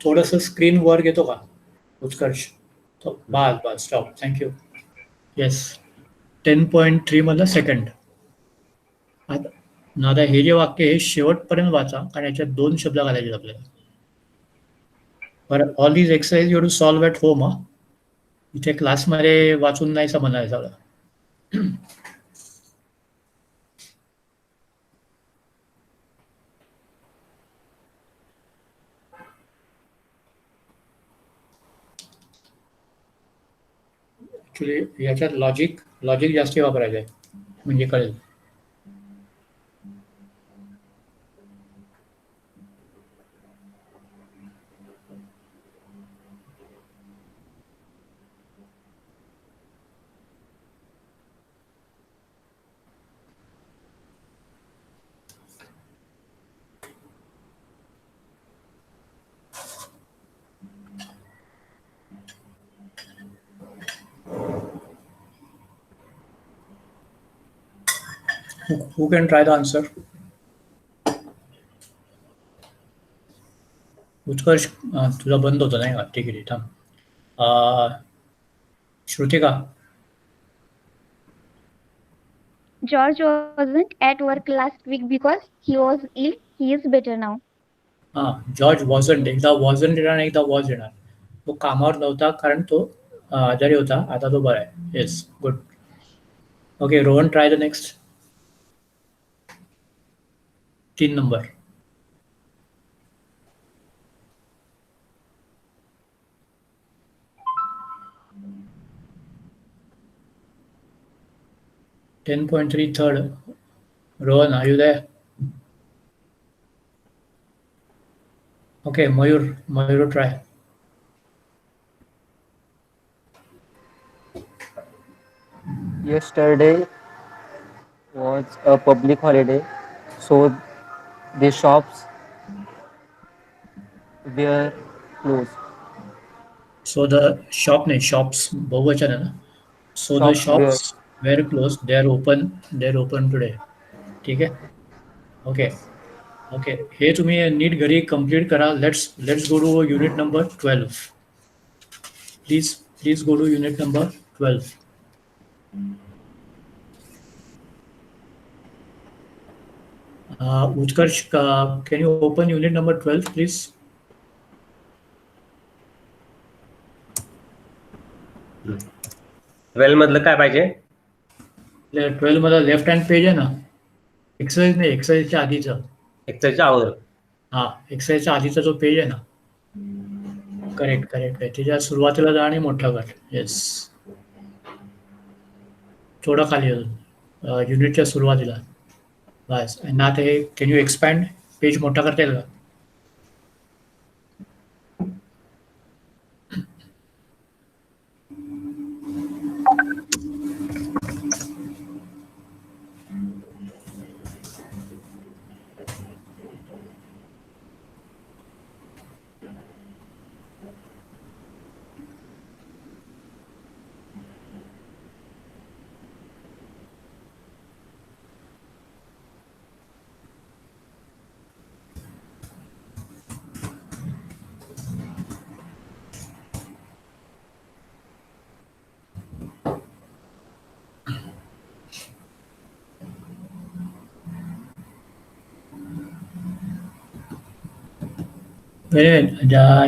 थोडंसं स्क्रीन वर घेतो का उत्कर्ष? बस स्टॉप. थँक्यू. येस, 10.3 मधलं सेकंड. आता हे जे वाक्य हे शेवटपर्यंत वाचा, कारण याच्यात 2 शब्द घालायचे आपल्याला. बरं, all these exercise you to solve at home. इथे क्लासमध्ये वाचून नाही समजणार आहे सगळं. ऍक्च्युली याच्यात लॉजिक जास्ती वापरायचं आहे, म्हणजे कळेल. Who can try the answer? उत्कर्ष, तुझा बंद होता नाही का? ठीक आहे, थांब. Shrutika. George wasn't at work last week because he was ill. He is better now. George wasn't. एकदा वॉजंट येणार आणि एकदा वॉज येणार. तो कामावर नव्हता कारण तो आजारी होता. आता तो बरा आहे. Yes, good. Okay, Rohan, try the next. 3 number. (10.3) third. Rohan, are you there? Okay, Mayur, try. Yesterday was a public holiday, so the shops were closed. So the shops बहुवचन है ना. So the shops were closed. They are open today. ठीक है. ओके ओके, हे तुम्ही नीट घरी कम्प्लीट करा. Let's go to unit number 12. Please go to unit number 12. Utkarsh, can you open unit number 12, please? Twelve मधलं काय पाहिजे? 12 मध्ये लेफ्ट हँड पेज आहे ना, एक्सरसाइज नाही, एक्सरसाइजच्या आधीचं. एक्सरसाइजच्या अगोदर. हा, एक्सरसाइजच्या आधीचा जो पेज आहे ना, करेक्ट आहे. त्याच्या सुरुवातीला जा आणि मोठा कर. येस, थोडं खाली अजून, युनिटच्या सुरुवातीला. बस. आणि आता हे कॅन यू एक्सपॅन्ड, पेज मोठा करता येईल का?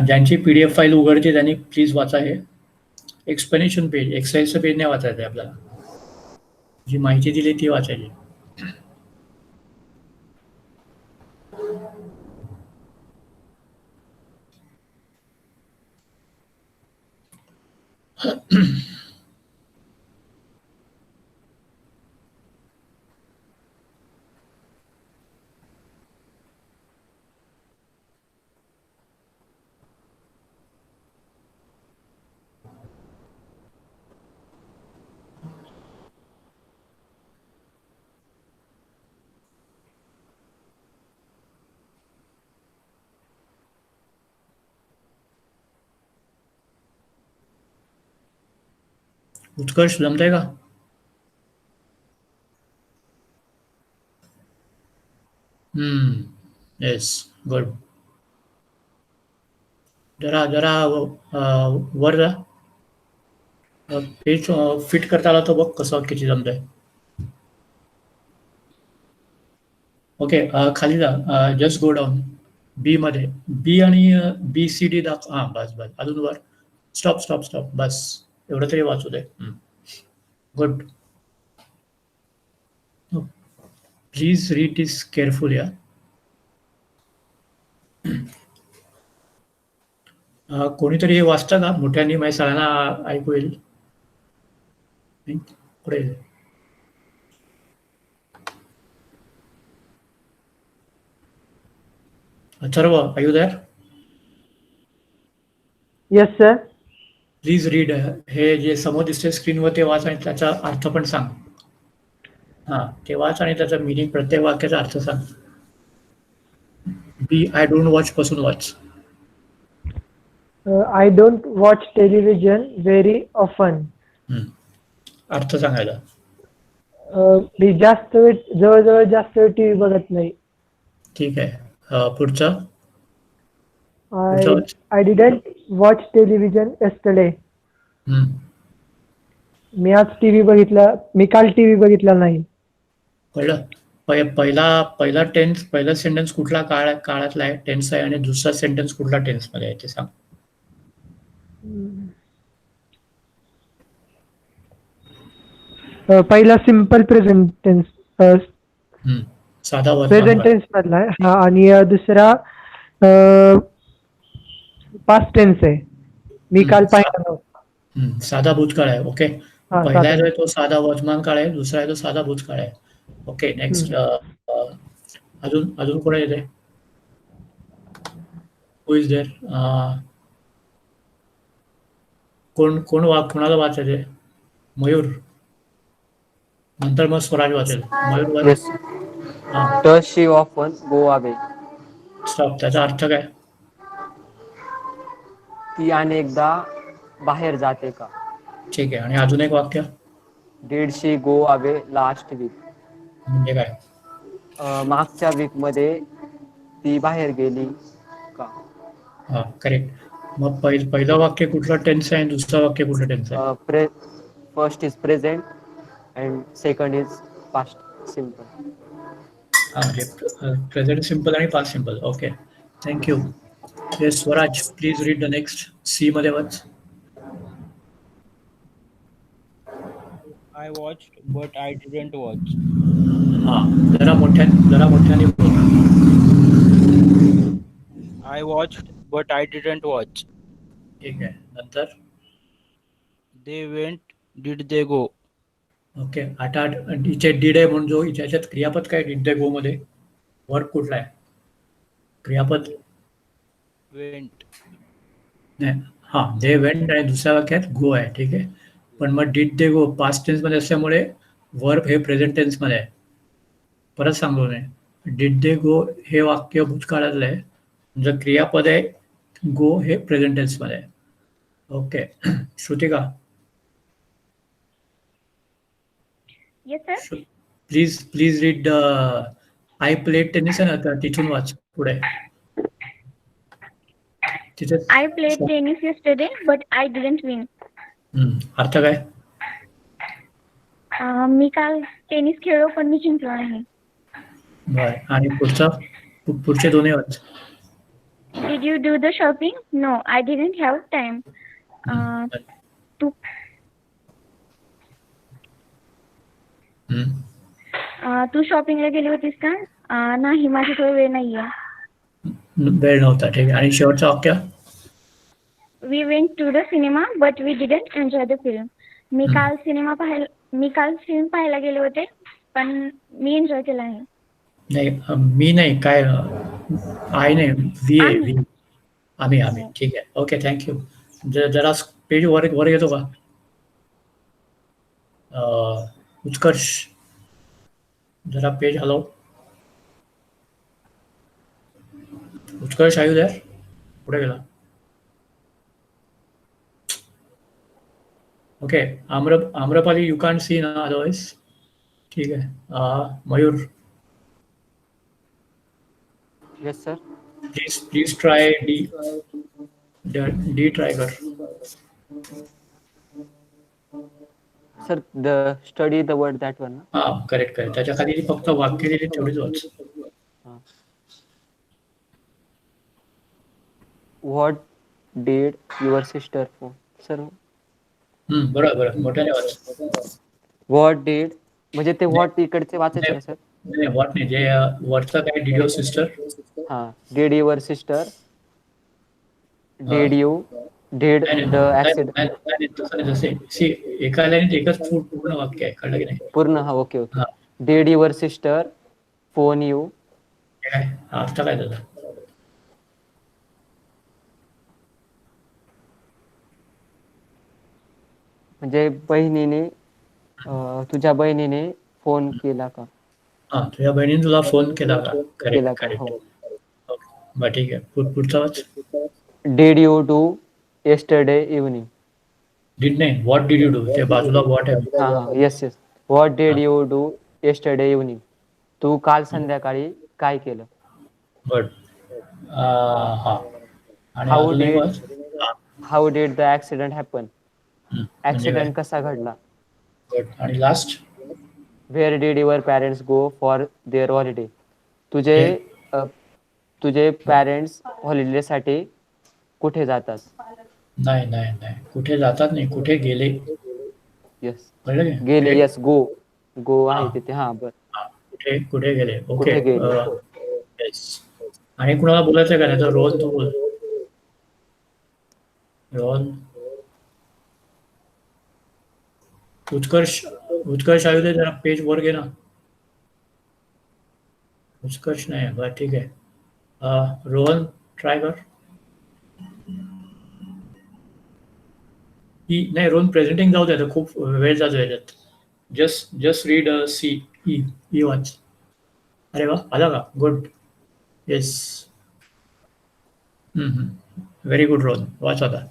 ज्यांची PDF फाईल उघडते त्यांनी प्लीज वाचा. हे एक्सप्लेनेशन पेज, एक्सरसाइजचं पेज नाही वाचायचं आहे आपल्याला. जी माहिती दिली ती वाचायची. उत्कर्ष, जमतंय का? Yes, good. जरा वर जा. पेज फिट करता आला तर बघ कसं किती जमतंय. ओके, खाली जा. Just go down. बी मध्ये, बी आणि BCD दाखव. हां, बस अजून वर. स्टॉप. बस एवढं तरी वाचू दे. Good. Please read this careful. या कोणीतरी हे वाचतं का मोठ्यांनी? माझ्या सगळ्यांना ऐकू येईल. पुढे Atharva, are you there? Yes sir. Please read. हे जे समोर दिसते स्क्रीनवर ते वाच आणि त्याचा अर्थ पण सांग. हां, ते वाच आणि त्याचा मिनिंग, प्रत्येक वाक्याचा अर्थ सांग. बी आय डोंट वॉच पासून वाच. I don't watch television very often. अर्थ सांगायला. मी जास्त वेळ, जवळजवळ जास्त वेळ टीव्ही बघत नाही. ठीक आहे. पुढचा. I didn't watch television yesterday. मी आज टीव्ही बघितला, मी काल टीव्ही बघितला नाही. कळलं? पहिला टेन्स, पहिला सेंटेन्स कुठला काळातला आहे, टेन्स आहे, आणि दुसरा सेंटेन्स कुठला टेन्स मध्ये आहे ते सांग. पहिला सिम्पल प्रेझेंट टेन्स, साधा प्रेझेंट टेन्स मधला आहे. हा, आणि दुसरा पास्ट टेन्स आहे. मी काल पाहिला नव्हता. साधा भूतकाळ आहे. ओके, हा, पहिला साधा. आहे तो साधा वर्तमान काळ आहे, दुसरा आहे तो साधा भूतकाळ आहे. Okay, next. अजून कोण येते? हु इज देअर? कोणाला वाचायचे? मयूर. नंतर मग स्वराज वाचेल. Mayur Yes. Does she often go away? Stop. त्याचा अर्थ काय? ती अनेकदा बाहेर जाते का? ठीक आहे. आणि अजून एक वाक्य. Did she go away last week? म्हणजे काय? मागच्या वीक मध्ये ती बाहेर गेली का? हा करेक्ट. मग पहिलं वाक्य कुठलं टेन्स आहे आणि दुसरं वाक्य कुठलं टेन्स आहे? First is present and second is past simple. हा म्हणजे प्रेझेंट सिम्पल आणि past simple. Okay, thank you. Yes Swaraj, please read the next. C मध्ये वाच. I watched, but I didn't watch. हा जरा मोठ्याने बोल. I watched, but I didn't watch. ठीक आहे. नंतर They went. Did they go? Okay. आता इथे डीड आहे म्हणून जो याच्यात क्रियापद काय डिड दे गो मध्ये? वर्ब कुठला आहे? क्रियापद Went. नाही. हा दे वेंट आणि दुसऱ्या वाक्यात गो आहे. ठीक आहे. पण मग did they go past tense मध्ये असल्यामुळे वर्ब हे प्रेझेंट टेन्स मध्ये आहे. परत सांगतो नाही. डिड दे गो हे वाक्य भूतकाळातलं आहे. जर क्रियापद आहे गो हे प्रेझेंट टेन्स मध्ये आहे. Okay. Shrutika, Yes, sir. Please read I played tennis आहे ना, तिथून वाच पुढे. तिथे I played tennis yesterday, but I didn't win. अर्थ काय? मी काल टेनिस खेळलो पण मी जिंकलो नाही. बर. आणि पुढचे दोन्ही वाच. Did you do the shopping? No, I didn't have time. तू तू शॉपिंगला गेली होतीस का? नाही, माझ्याकडे वेळ नाहीये. वेळ नव्हता. ठीक आहे. आणि शेवटचं वाक्य? We went to the cinema, but we didn't enjoy the film. मी काल फिल्म पाहायला गेले होते पण मी एन्जॉय केला नाही. नाही, मी नाही. काय आय नाही, वी आहे. वी आम्ही. ठीक आहे. Okay, thank you. जरा पेज वर येतो का? उत्कर्ष, जरा पेज हलव. उत्कर्ष, आयु देअर? पुढे गेला. Okay. Amrapali, you can't see ना अदरवाइज. ठीक आहे. Mayur, yes sir. Please try डी ट्राय कर. Sir the study the word that one. हा करेक्ट. त्याच्या खाली फक्त वाक्य दिली तेवढीच वाच. What did your sister phone. Sir बरोबर, मोठ्याने वाच. व्हॉट डीड म्हणजे ते व्हॉट इकडचे वाचायचे सर? नाही, व्हॉट नाही. जे वरचं काय डिड युअर सिस्टर. हा did your sister. Did you did the accident. जसे एका लाईनीत एकच पूर्ण वाक्य आहे. कळलं की नाही? पूर्ण. हा okay. Did your sister phone you. काय अर्थ काय त्याचा? म्हणजे तुझ्या बहिणीने फोन केला का? हा, तुझ्या बहिणीने तुला फोन केला का? केला का? करेक्ट. हो. बरं, ठीक आहे. पुढचा वाच. Did you do yesterday evening. Did नाही, व्हॉट डिड यू डू. ते बाजूला व्हॉट आहे. हा yes. What did you do yesterday evening. तू काल संध्याकाळी काय केलं? बट हा. आणि how did the accident happen. Accident कसा घडला? आणि last, where did your parents go for their holiday. तुझे पॅरेंट्स हॉलिडेसाठी कुठे जातात? नाही, कुठे जातात नाही, कुठे गेले. येस कळलं? गेले. येस गो आहे तिथे. हा बरं. कुठे गेले. ओके. कुठे गेले. येस. आणि कुणाला बोलायचं का? नाही तर रोहन तू बोल. रोहन. उत्कर्ष आयु दे. जरा पेज वर घे ना. उत्कर्ष नाही. बरं, ठीक आहे. रोहन ट्राय कर. नाही, रोहन प्रेझेंटिंग जाऊ द्या, खूप वेळ जातो याच्यात. Just read C. ई वाच. अरे वा, आला का? Good. Yes. Very good Rohan. वाच आता.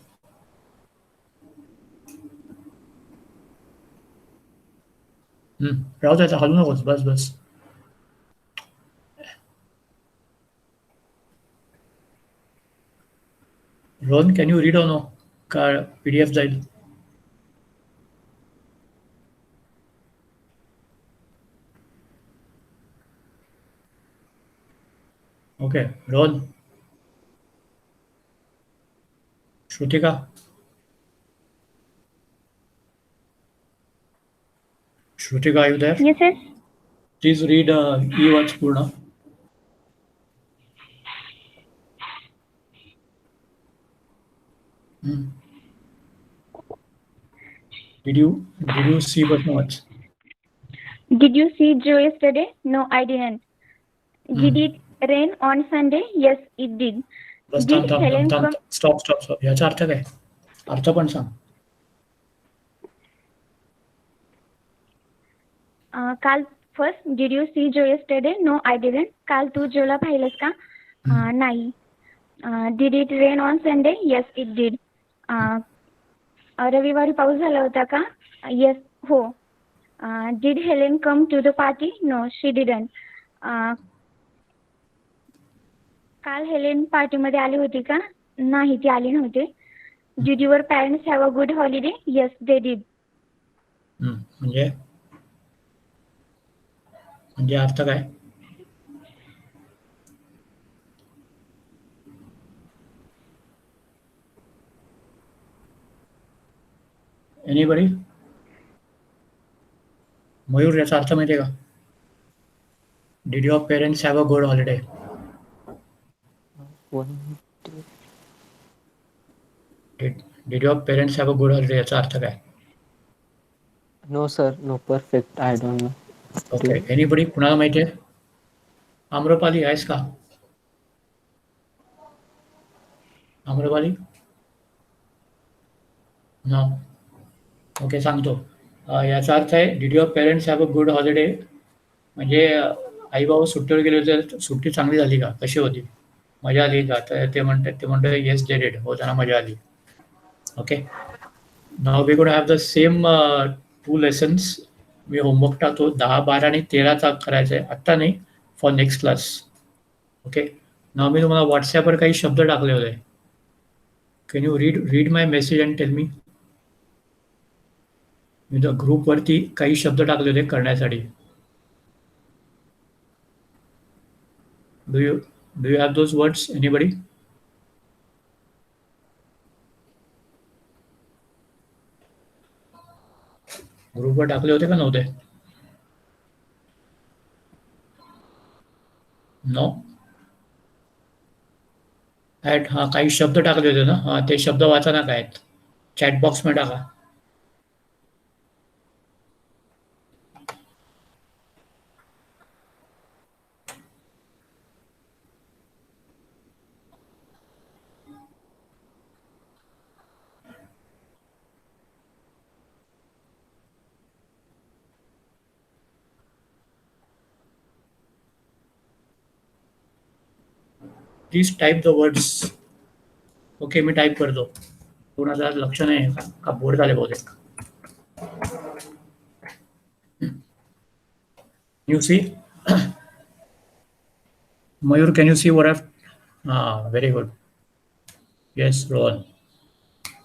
राहू द्यायचा, हलू नकोस. बस. Rohan, can you read or no? का PDF जाईल? Okay, Rohan. Shrutika. Shrutika, are you there? Yes, yes. Please read E-words Purna. Did you see what much? Did you see Joe yesterday? No, I didn't. Did it rain on Sunday? Yes, it did. Bus Did Helen थांब. come? स्टॉप. याचा अर्थ काय? अर्थ पण सांग. काल फर्स्ट डिड यू सी जो yesterday? No, I didn't. काल तू जोला पाहिलंस का? नाही. Did it rain on Sunday? Yes, it did. रविवारी पाऊस झाला होता का? Yes, हो. Did Helen come to the party? No, she didn't. काल हेलेन पार्टीमध्ये आली होती का? नाही, ती आली नव्हती. Did your parents have a good holiday? Yes, they did. म्हणजे अर्थ काय? एनीबडी? मयूर, याचा अर्थ माहिती आहे का? Did your parents have a good holiday? Did your parents have a good holiday याचा अर्थ काय? No, sir. No, perfect. I don't know. Okay, anybody? कुणाला माहिती आहे? आम्रपाली आहेस का? आम्रपाली? नो. ओके, सांगतो. याचा अर्थ आहे did your parents have a good holiday, म्हणजे आई बाबा सुट्टीवर गेले होते, सुट्टी चांगली झाली का? कशी होती? मजा आली का? तर ते म्हणतात येस दे डिड, हो त्यांना मजा आली. Okay, now we gonna have the same 2 lessons. मी होमवर्क टाकतो 10, 12 आणि 13चा करायचा आहे, आत्ता नाही, for next class. Okay, now मी तुम्हाला व्हॉट्सॲपवर काही शब्द टाकले होते. Can you read my message and tell me? मी ग्रुपवरती काही शब्द टाकले होते करण्यासाठी. Do you have those words? Anybody? ग्रुपवर टाकले होते का नव्हते? नो. काही शब्द टाकले होते ना, ते शब्द वाचा ना काय आहेत. चॅट बॉक्स मध्ये टाका. Please type the words. Okay, मी टाईप करतो. कोणाचं लक्ष नाही का बोर्ड झाले बहुतेक. You see? Mayur, can you see what I've very good. Yes Rohan.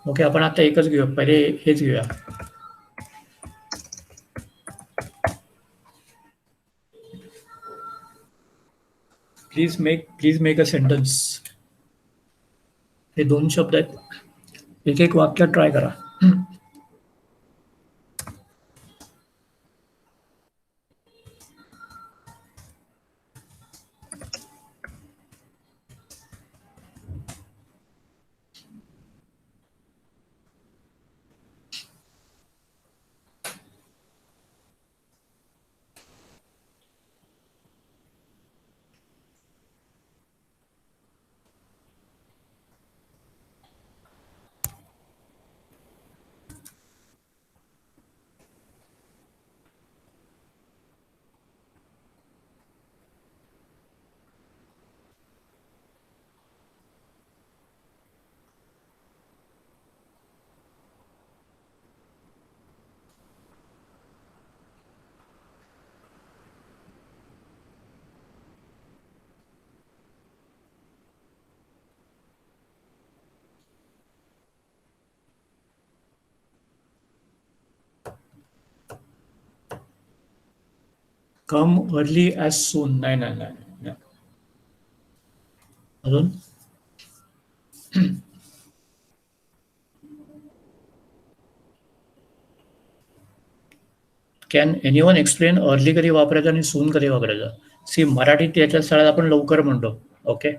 Okay, आपण आता एकच घेऊया, पहिले हेच घेऊया. Please make a sentence. हे 2 शब्द आहेत, एक वाक्यात ट्राय करा. Come early as soon. नाही नाही नाही नाही. अजून कॅन एनीवन एक्सप्लेन अर्ली कधी वापरायचं आणि सून कधी वापरायचं? सी मराठीत याच्या स्थळात आपण लवकर म्हणतो, ओके,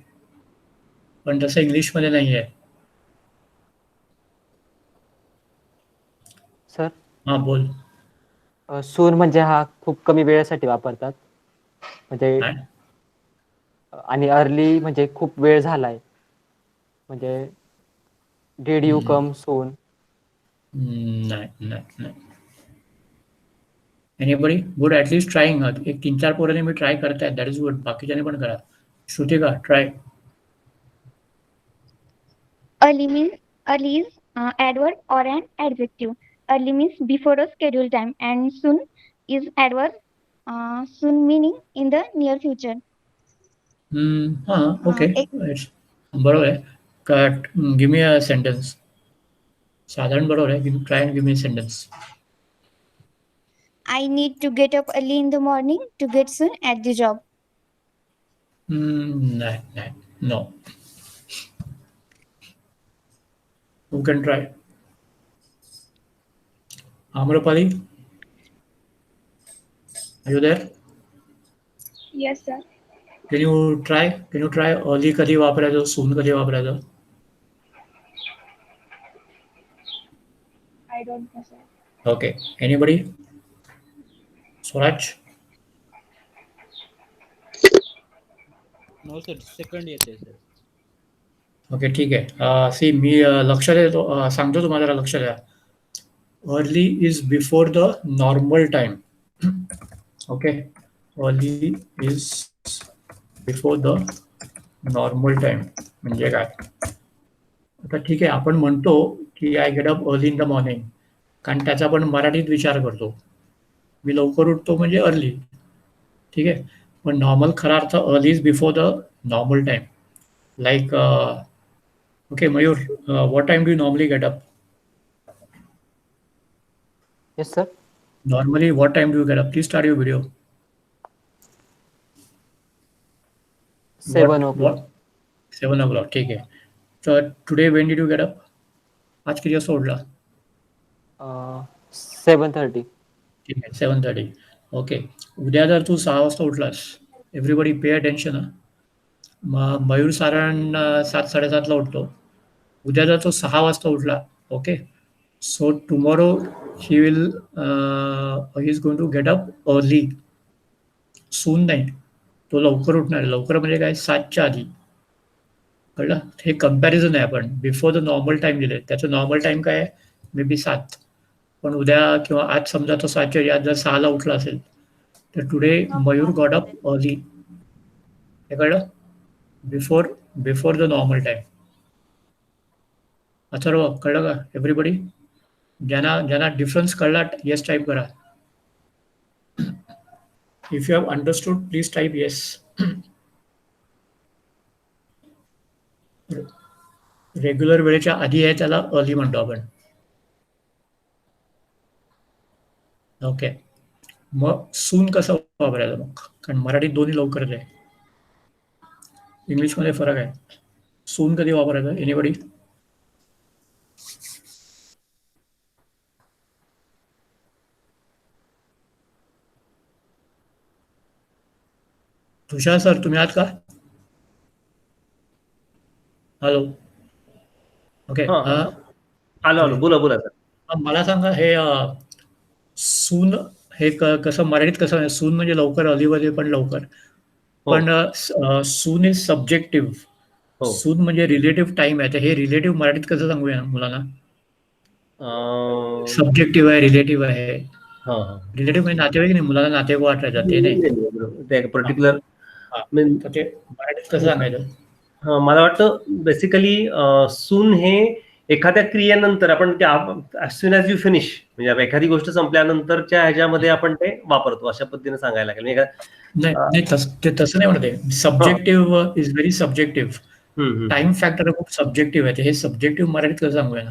पण तसं इंग्लिशमध्ये नाही आहे. सर हां बोल. सून म्हणजे हा खूप कमी वेळेसाठी वापरतात, म्हणजे काय? आणि अर्ली म्हणजे खूप वेळ झालाय, म्हणजे डिड यू कम सून. नाही नाही नाही. Anybody good, at least trying. एक 3-4 पोरांनी मी ट्राय करतायत, दॅट इज गुड. बाकीच्याने पण करा. Shrutika try. Early is adverb or an adjective. Early means before a scheduled time, and soon is adverb. Soon meaning in the near future. हां ओके, बरोबर आहे. Cut. Give me a sentence. साधारण बरोबर आहे. Try and give me a sentence. I need to get up early in the morning to get soon at the job. नाही नाही. No. Who can try? Amrapali, are you there? Yes, sir. Can you try? Can you try early कधी वापरायचं, soon कधी वापरायचं? I don't know, sir. Okay. Anybody? Swaraj? No, sir. Second येते sir. ओके ठीक आहे. सी मी लक्ष देतो, सांगतो तुम्हाला, जरा लक्ष द्या. Early is before the normal time. Okay, early is before the normal time म्हणजे काय? आता ठीक आहे, आपण म्हणतो की I get up early in the morning, कारण त्याचा आपण मराठीत विचार करतो. मी लवकर उठतो म्हणजे अर्ली, ठीक आहे. पण नॉर्मल खरा अर्थ early is before the normal time. Like okay, Mayur, what time do you normally get up? Yes sir. Normally, what time do you get up? Please start your video. 7 o'clock. 7 o'clock, ठीक आहे. So today when did you get up? आज किती वाजता उठला? 7:30. ठीक आहे, 7:30. ओके. उद्या जर तू 6 वाजता उठलास, एव्हरीबडी पे अटेन्शन. मयूर साधारण 7-7:30ला उठतो. उद्या जर तो 6 वाजता उठला, okay, so tomorrow he is going to get up early. Soon नाही, तो लवकर उठणार. लवकर म्हणजे काय? 7च्या आधी. कळलं? हे कम्पॅरिझन आहे. आपण बिफोर द नॉर्मल टाइम दिले, त्याचं नॉर्मल टाइम काय आहे? May be 7. पण उद्या किंवा आज समजा तो 7च्या आज जर 6ला उठला असेल, तर today Mayur got up early. हे कळलं? Before the normal time. Atharva कळलं का? एव्हरीबडी ज्यांना डिफरन्स कळला, येस टाईप करा. If you have understood please type yes. Regular वेळेच्या आधी आहे त्याला अर्ली म्हणतो आपण. ओके, मग सून कसं वापरायचं मग? कारण मराठीत दोन्ही लवकरच आहे, इंग्लिशमध्ये फरक आहे. सून कधी वापरायचं? एनीबडी? तुषार सर, तुम्ही आहात का? हॅलो. ओके, आलो बोला सर. मला सांगा, हे सून हे कसं मराठीत कसं आहे? सून म्हणजे लवकर, अर्लीमध्ये पण लवकर, पण सून इज सब्जेक्टिव्ह. सून म्हणजे रिलेटिव्ह टाइम आहे. तर हे रिलेटिव्ह मराठीत कसं सांगूया मुलांना? सब्जेक्टिव्ह आहे, रिलेटिव्ह आहे. रिलेटिव्ह म्हणजे नातेवाईक नाही, मुलांना नातेवाईक वाटायचं ते नाही. पर्टिक्युलर ते मराठीत कसं सांगायचं? मला वाटतं बेसिकली सून हे एखाद्या क्रियेनंतर आपण as soon as you finish, म्हणजे एखादी गोष्ट संपल्यानंतरच्या ह्याच्यामध्ये आपण ते वापरतो, अशा पद्धतीने सांगायला लागेल. नाही, तसं नाही म्हणते. Subjective is very subjective. Time factor खूप सब्जेक्टिव्ह आहे. हे सब्जेक्टिव्ह मराठीत कसं सांगूया ना?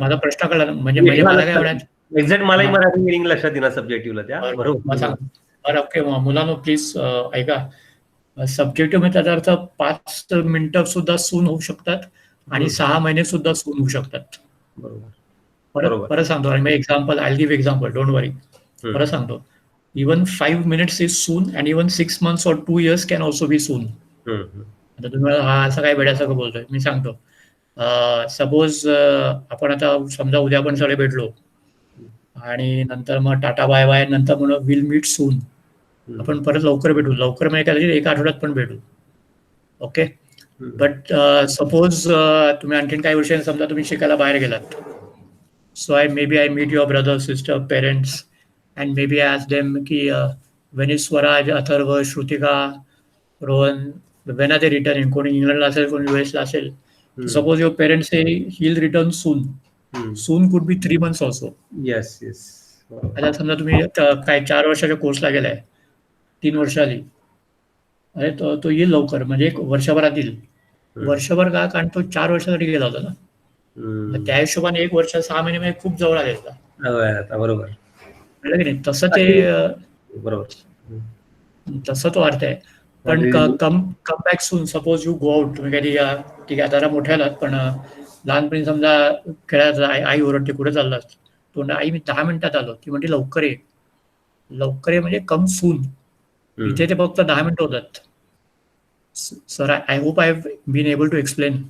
माझा प्रश्न कळला. म्हणजे मला काय म्हणायचं, एक्झॅक्ट मलाही मराठी मिनिंग लक्षात येणार सब्जेक्टिव्हला त्या. बरोबर. बरं ओके मुलांनो प्लीज ऐका. सब्जेक्टिव्ह मध्ये त्याचा अर्थ 5 मिनिटं सुद्धा सून होऊ शकतात आणि 6 महिने सुद्धा सून होऊ शकतात. बरोबर. परत सांगतो आणि example I give example don't worry. परत सांगतो. Even 5 minutes is soon and even 6 months or 2 years can also be soon. आता तुम्ही हा असं काय वेड्यासारखं बोलतोय. मी सांगतो सपोज आपण आता समजा उद्या आपण सगळे भेटलो आणि नंतर मग टाटा बाय बाय नंतर म्हणून विल मीट सून. आपण परत लवकर भेटू. लवकर म्हणजे कदाचित 1 आठवड्यात पण भेटू. ओके. बट सपोज तुम्ही आणखीन काही वर्षांनी समजा तुम्ही शिकायला बाहेर गेलात. So I meet your brother, sister, parents and maybe ask them ki when is Swaraj, Atharva, Shrutika, Rohan, when are they returning? कोणी इंग्लंडला असेल कोणी US ला असेल. Suppose your parents say he'll return soon. Soon could be 3 months also. Yes. आता समजा तुम्ही काय 4 वर्षाच्या कोर्सला गेलाय 3 वर्ष आली अरे तो येईल लवकर म्हणजे 1 वर्षभरात येईल. वर्षभर का कारण तो 4 वर्षासाठी गेला होता ना. त्या हिशोबाने 1 वर्ष 6 महिने म्हणजे खूप जवळ आलेला. बरोबर. तसं ते बरोबर तसं तो अर्थ आहे. पण come back soon. Suppose you go out तुम्ही कधी ठीक आहे जरा मोठ्या आलात पण लहानपणी समजा खेळायचं आई ओरडते कुठे चाललास तो आई मी 10 मिनिटात आलो. ती म्हणते लवकर ये म्हणजे कम सून. इथे ते फक्त 10 मिनिटं होतात. Sir I hope I have been able to explain.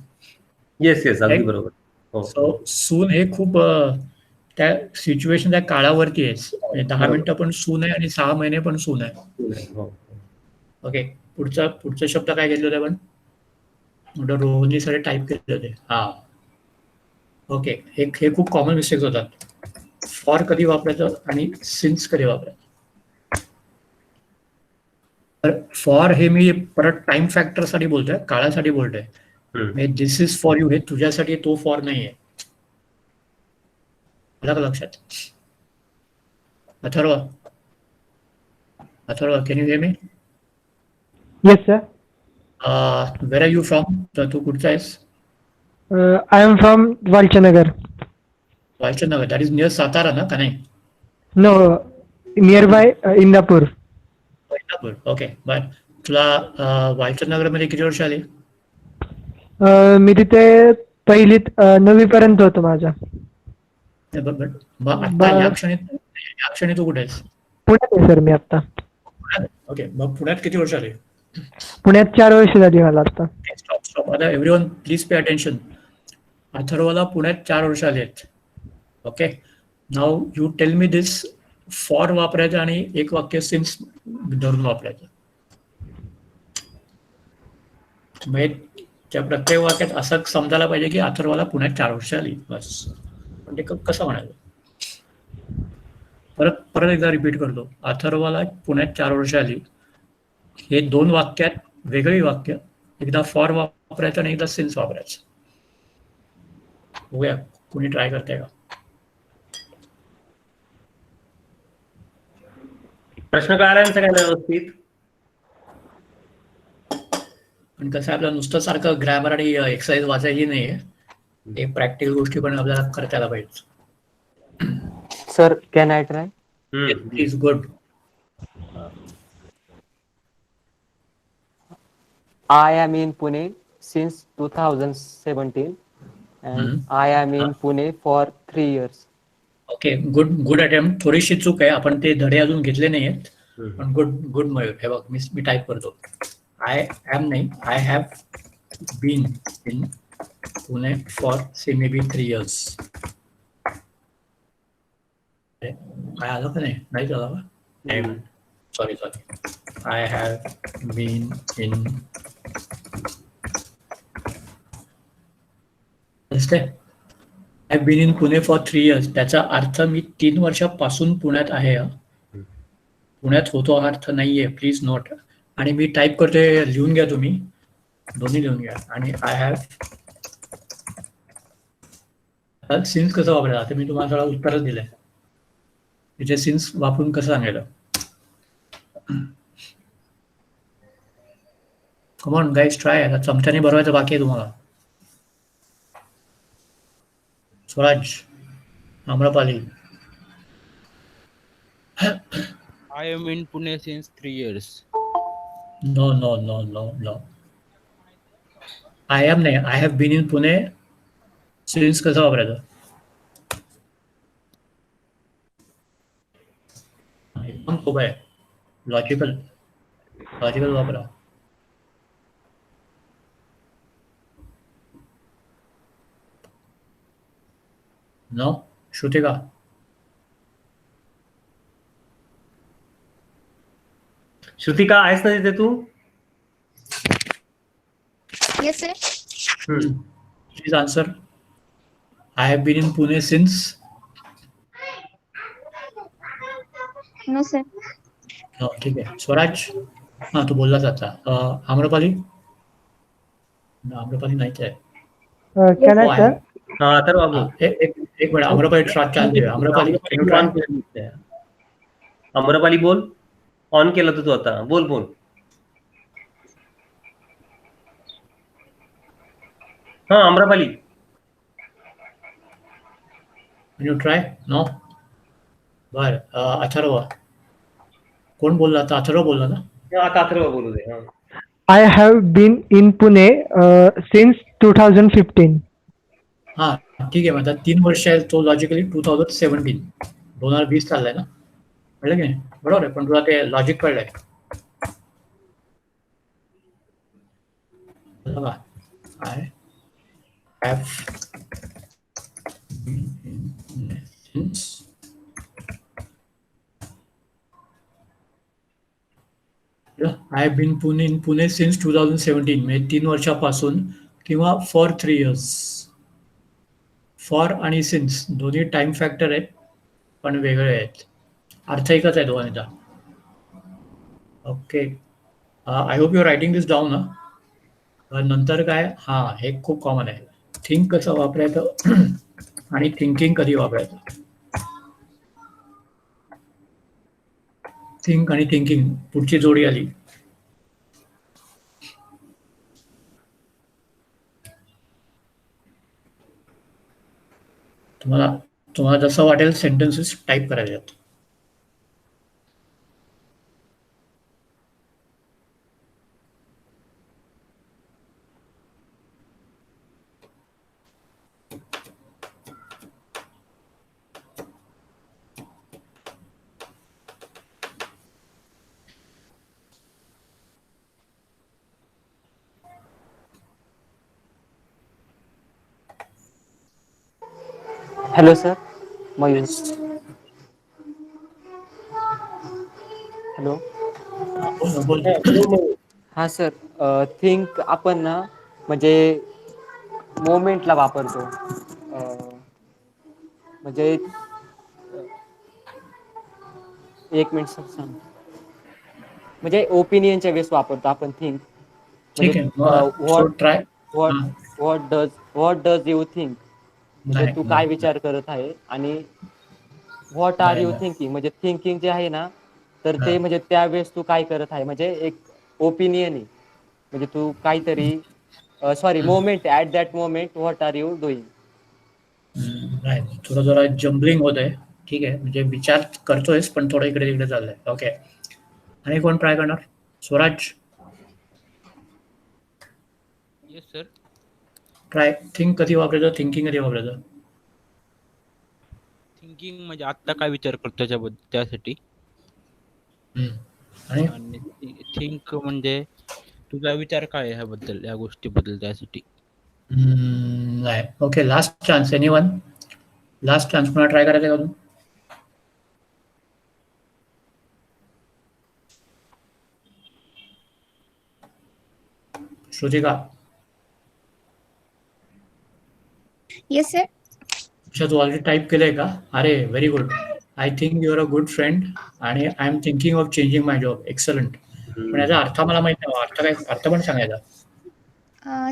Yes अगदी बरोबर. सो सून हे खूप त्या सिच्युएशन त्या काळावरती आहे. 10 मिनिटं पण सून आहे आणि 6 महिने पण सून आहे. ओके. पुढचा शब्द काय घेतले होते आपण रोहननी सगळे टाईप केले होते. ओके. हे खूप कॉमन मिस्टेक्स होतात. फॉर कधी वापरायचं आणि सिन्स कधी वापरायचं. फॉर हे मी परत टाइम फॅक्टर साठी बोलतोय काळासाठी बोलतोय. दिस इज फॉर यू हे तुझ्यासाठी तो फॉर नाहीये. लक्षात. Atharva can you hear me? Yes sir. Where are you from? तू कुठचा आहेस? I am from Walchandnagar. That is near Satara ना का नाही? No near by Indapur. Okay. बर. तुला वालचंदनगर मध्ये किती वर्ष आली? मी तिथे 9वी पर्यंत होतो माझ्या. या क्षणी तू कुठे आहेस? पुण्यात आहे सर मी आता. ओके. मग पुण्यात किती वर्ष आले? पुण्यात 4 वर्ष झाली मला आता. स्टॉप. आता एव्हरीवन प्लीज पे अटेन्शन. अथर्वला पुण्यात 4 वर्ष आली आहेत. Okay. Now you tell me this. For वापरायचं आणि एक वाक्य सिन्स धरून वापरायचं. म्हणजे त्या प्रत्येक वाक्यात असं समजायला पाहिजे की अथर्वला पुण्यात 4 वर्ष आली बस. पण ते कसं म्हणायचं? परत एकदा रिपीट करतो. अथर्वला पुण्यात 4 वर्ष आली. हे 2 वाक्यात वेगळी वाक्य. एकदा फॉर वापरायचं आणि एकदा सिन्स वापरायचं. बघूया कोणी ट्राय करताय का? प्रश्न कळाला सगळ्यांना व्यवस्थित? पण कसं आपल्याला नुसतं सारखं ग्रॅमर आणि एक्सरसाइज वाचायची नाहीये. एक प्रॅक्टिकल गोष्टी पण आपल्याला करता आला पाहिजे. Sir can I try? Is good. I am in Pune since 2017 and I am in Pune for 3 years. Okay. Good attempt. थोडीशी चूक आहे. आपण ते धडे अजून घेतले नाहीयेत. पण गुड मयूर. हे बघ मी टाईप करतो. आय एम नाही. I have been in Pune for say may be 3 years. काय आलं का नाही झालं का? Sorry. I have been in I been in Pune for 3 years. त्याचा अर्थ मी 3 वर्षापासून पुण्यात आहे. पुण्यात होतो हा अर्थ नाहीये. Please note. आणि मी टाईप करतोय. लिहून घ्या तुम्ही. दोन्ही लिहून घ्या. आणि आय हॅव सिन्स कसं वापरायचं आता मी तुम्हाला सगळं उत्तरच दिलंय. तिथे सिन्स वापरून कसं सांगायला. Come on guys try. आता चमच्याने भरवायचं बाकी आहे तुम्हाला. Swaraj, Amrapali, I am in Pune since 3 years. No. I am नाही, I have been in Pune since कसं वापरायचं? एकदम खूप आहे. लॉजिकल वापरा. नो श्रुतिका. श्रुतिका आहेस ना तिथे तू? Yes, sir. Please answer. I have been in Pune since. No, sir. हो ठीक आहे. स्वराज, हा तू बोललास आता. आम्रपाली नाहीच आहे. कॅन हो आय आहे. सर? हा तर बाबू एक मिनिट, आम्रपाली चान्स देऊया. Amrapali can you try? Amrapali बोल. ऑन केलं तू आता, बोल. हा Amrapali. Can you try? No? बर. अथर्व. कोण बोलला आता? अथर्व बोलला ना? आता अथर्व बोलू दे. हा. I have been in Pune since 2015. हा ठीक आहे. मग आता 3 वर्ष आहे तो लॉजिकली 2017. 2020 चाललाय ना? कळलं की नाही? बरोबर आहे, पण तुला ते लॉजिक कळलंय. बघा, I have since I have been in Pune since 2017, म्हणजे 3 वर्षापासून किंवा फॉर 3 इयर्स. फॉर आणि सिन्स दोन्ही टाइम फॅक्टर आहेत, पण वेगळे आहेत. अर्थ एकच आहे दोघांचा. Okay. I hope you writing this down. नंतर काय, हा हे खूप कॉमन आहे. थिंक कसं वापरायचं आणि थिंकिंग कधी वापरायचं. थिंक आणि थिंकिंग पुढची जोडी आली. तुम्हाला जसं वाटेल सेंटेन्सेस टाईप करायचे आहेत. Hello sir, Mayur. हॅलो. बोल. हा सर, थिंक आपण ना म्हणजे मोमेंटला वापरतो. म्हणजे एक मिनिट सर सांग. म्हणजे ओपिनियनच्या वेळेस वापरतो आपण थिंक. ठीक आहे. So try. What does you think म्हणजे तू काय विचार करत आहे. आणि व्हॉट आर यू थिंकिंग म्हणजे थिंकिंग जे आहे ना, तर ते म्हणजे त्यावेळेस तू काय करत आहे, म्हणजे एक ओपिनियन आहे. म्हणजे तू काहीतरी sorry moment, at that moment what are you doing. नाही, थोडं जरा जम्बलिंग होत आहे. ठीक आहे, म्हणजे विचार करतोयस पण थोडं इकडे तिकडे चाललंय. ओके. आणि कोण ट्राय करणार? Swaraj, Yes, sir. Try. Think कधी वापरायचं, थिंकिंग कधी वापरायचं. थिंकिंग म्हणजे आता काय विचार करतो त्याच्याबद्दल, त्यासाठी. आणि थिंक म्हणजे तुझा विचार काय आहे ह्याबद्दल, या गोष्टीबद्दल, त्यासाठी. नाही. Okay, last chance. Anyone? Last chance. पुन्हा ट्राय करायचं का अजून? श्रुतिका. Yes, sir. अच्छा, तू ऑलरेडी टाईप केलंय का? अरे very good. I think you are a good friend आणि I am thinking of changing my job. Excellent. पण याचा अर्थ मला माहित नाही. अर्थ पण सांगायचा.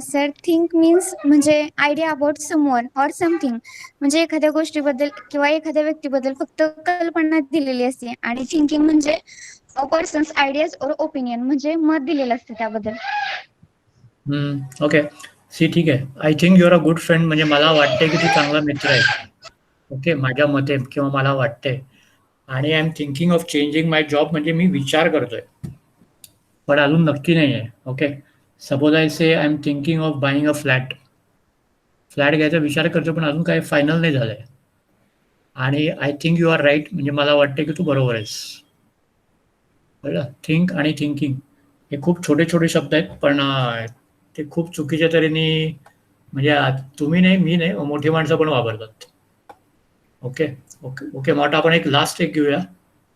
सर, थिंक मीन्स म्हणजे idea about someone or something. म्हणजे एखाद्या गोष्टीबद्दल किंवा एखाद्या व्यक्तीबद्दल फक्त कल्पना दिलेली असते. आणि थिंकिंग म्हणजे पर्सन्स आयडियाज और ओपिनियन म्हणजे मत दिलेलं असतं त्याबद्दल. ओके. सी ठीक आहे. I think you are a good friend म्हणजे मला वाटते की तू चांगला मित्र आहे. ओके, माझ्या मते किंवा मला वाटते. आणि I am thinking of changing my job म्हणजे मी विचार करतोय पण अजून नक्की नाही आहे. Okay, suppose I say I am thinking of buying a flat. Flat घ्यायचा विचार करतो पण अजून काही फायनल नाही झालंय. आणि I think you are right म्हणजे मला वाटतं की तू बरोबर आहेस. कळलं? थिंक आणि थिंकिंग हे खूप छोटे छोटे शब्द आहेत पण ते खूप चुकीच्या तऱ्हेने म्हणजे तुम्ही नाही मी नाही मोठी माणसं पण वापरतात. ओके ओके ओके, मग आता आपण एक लास्ट एक घेऊया.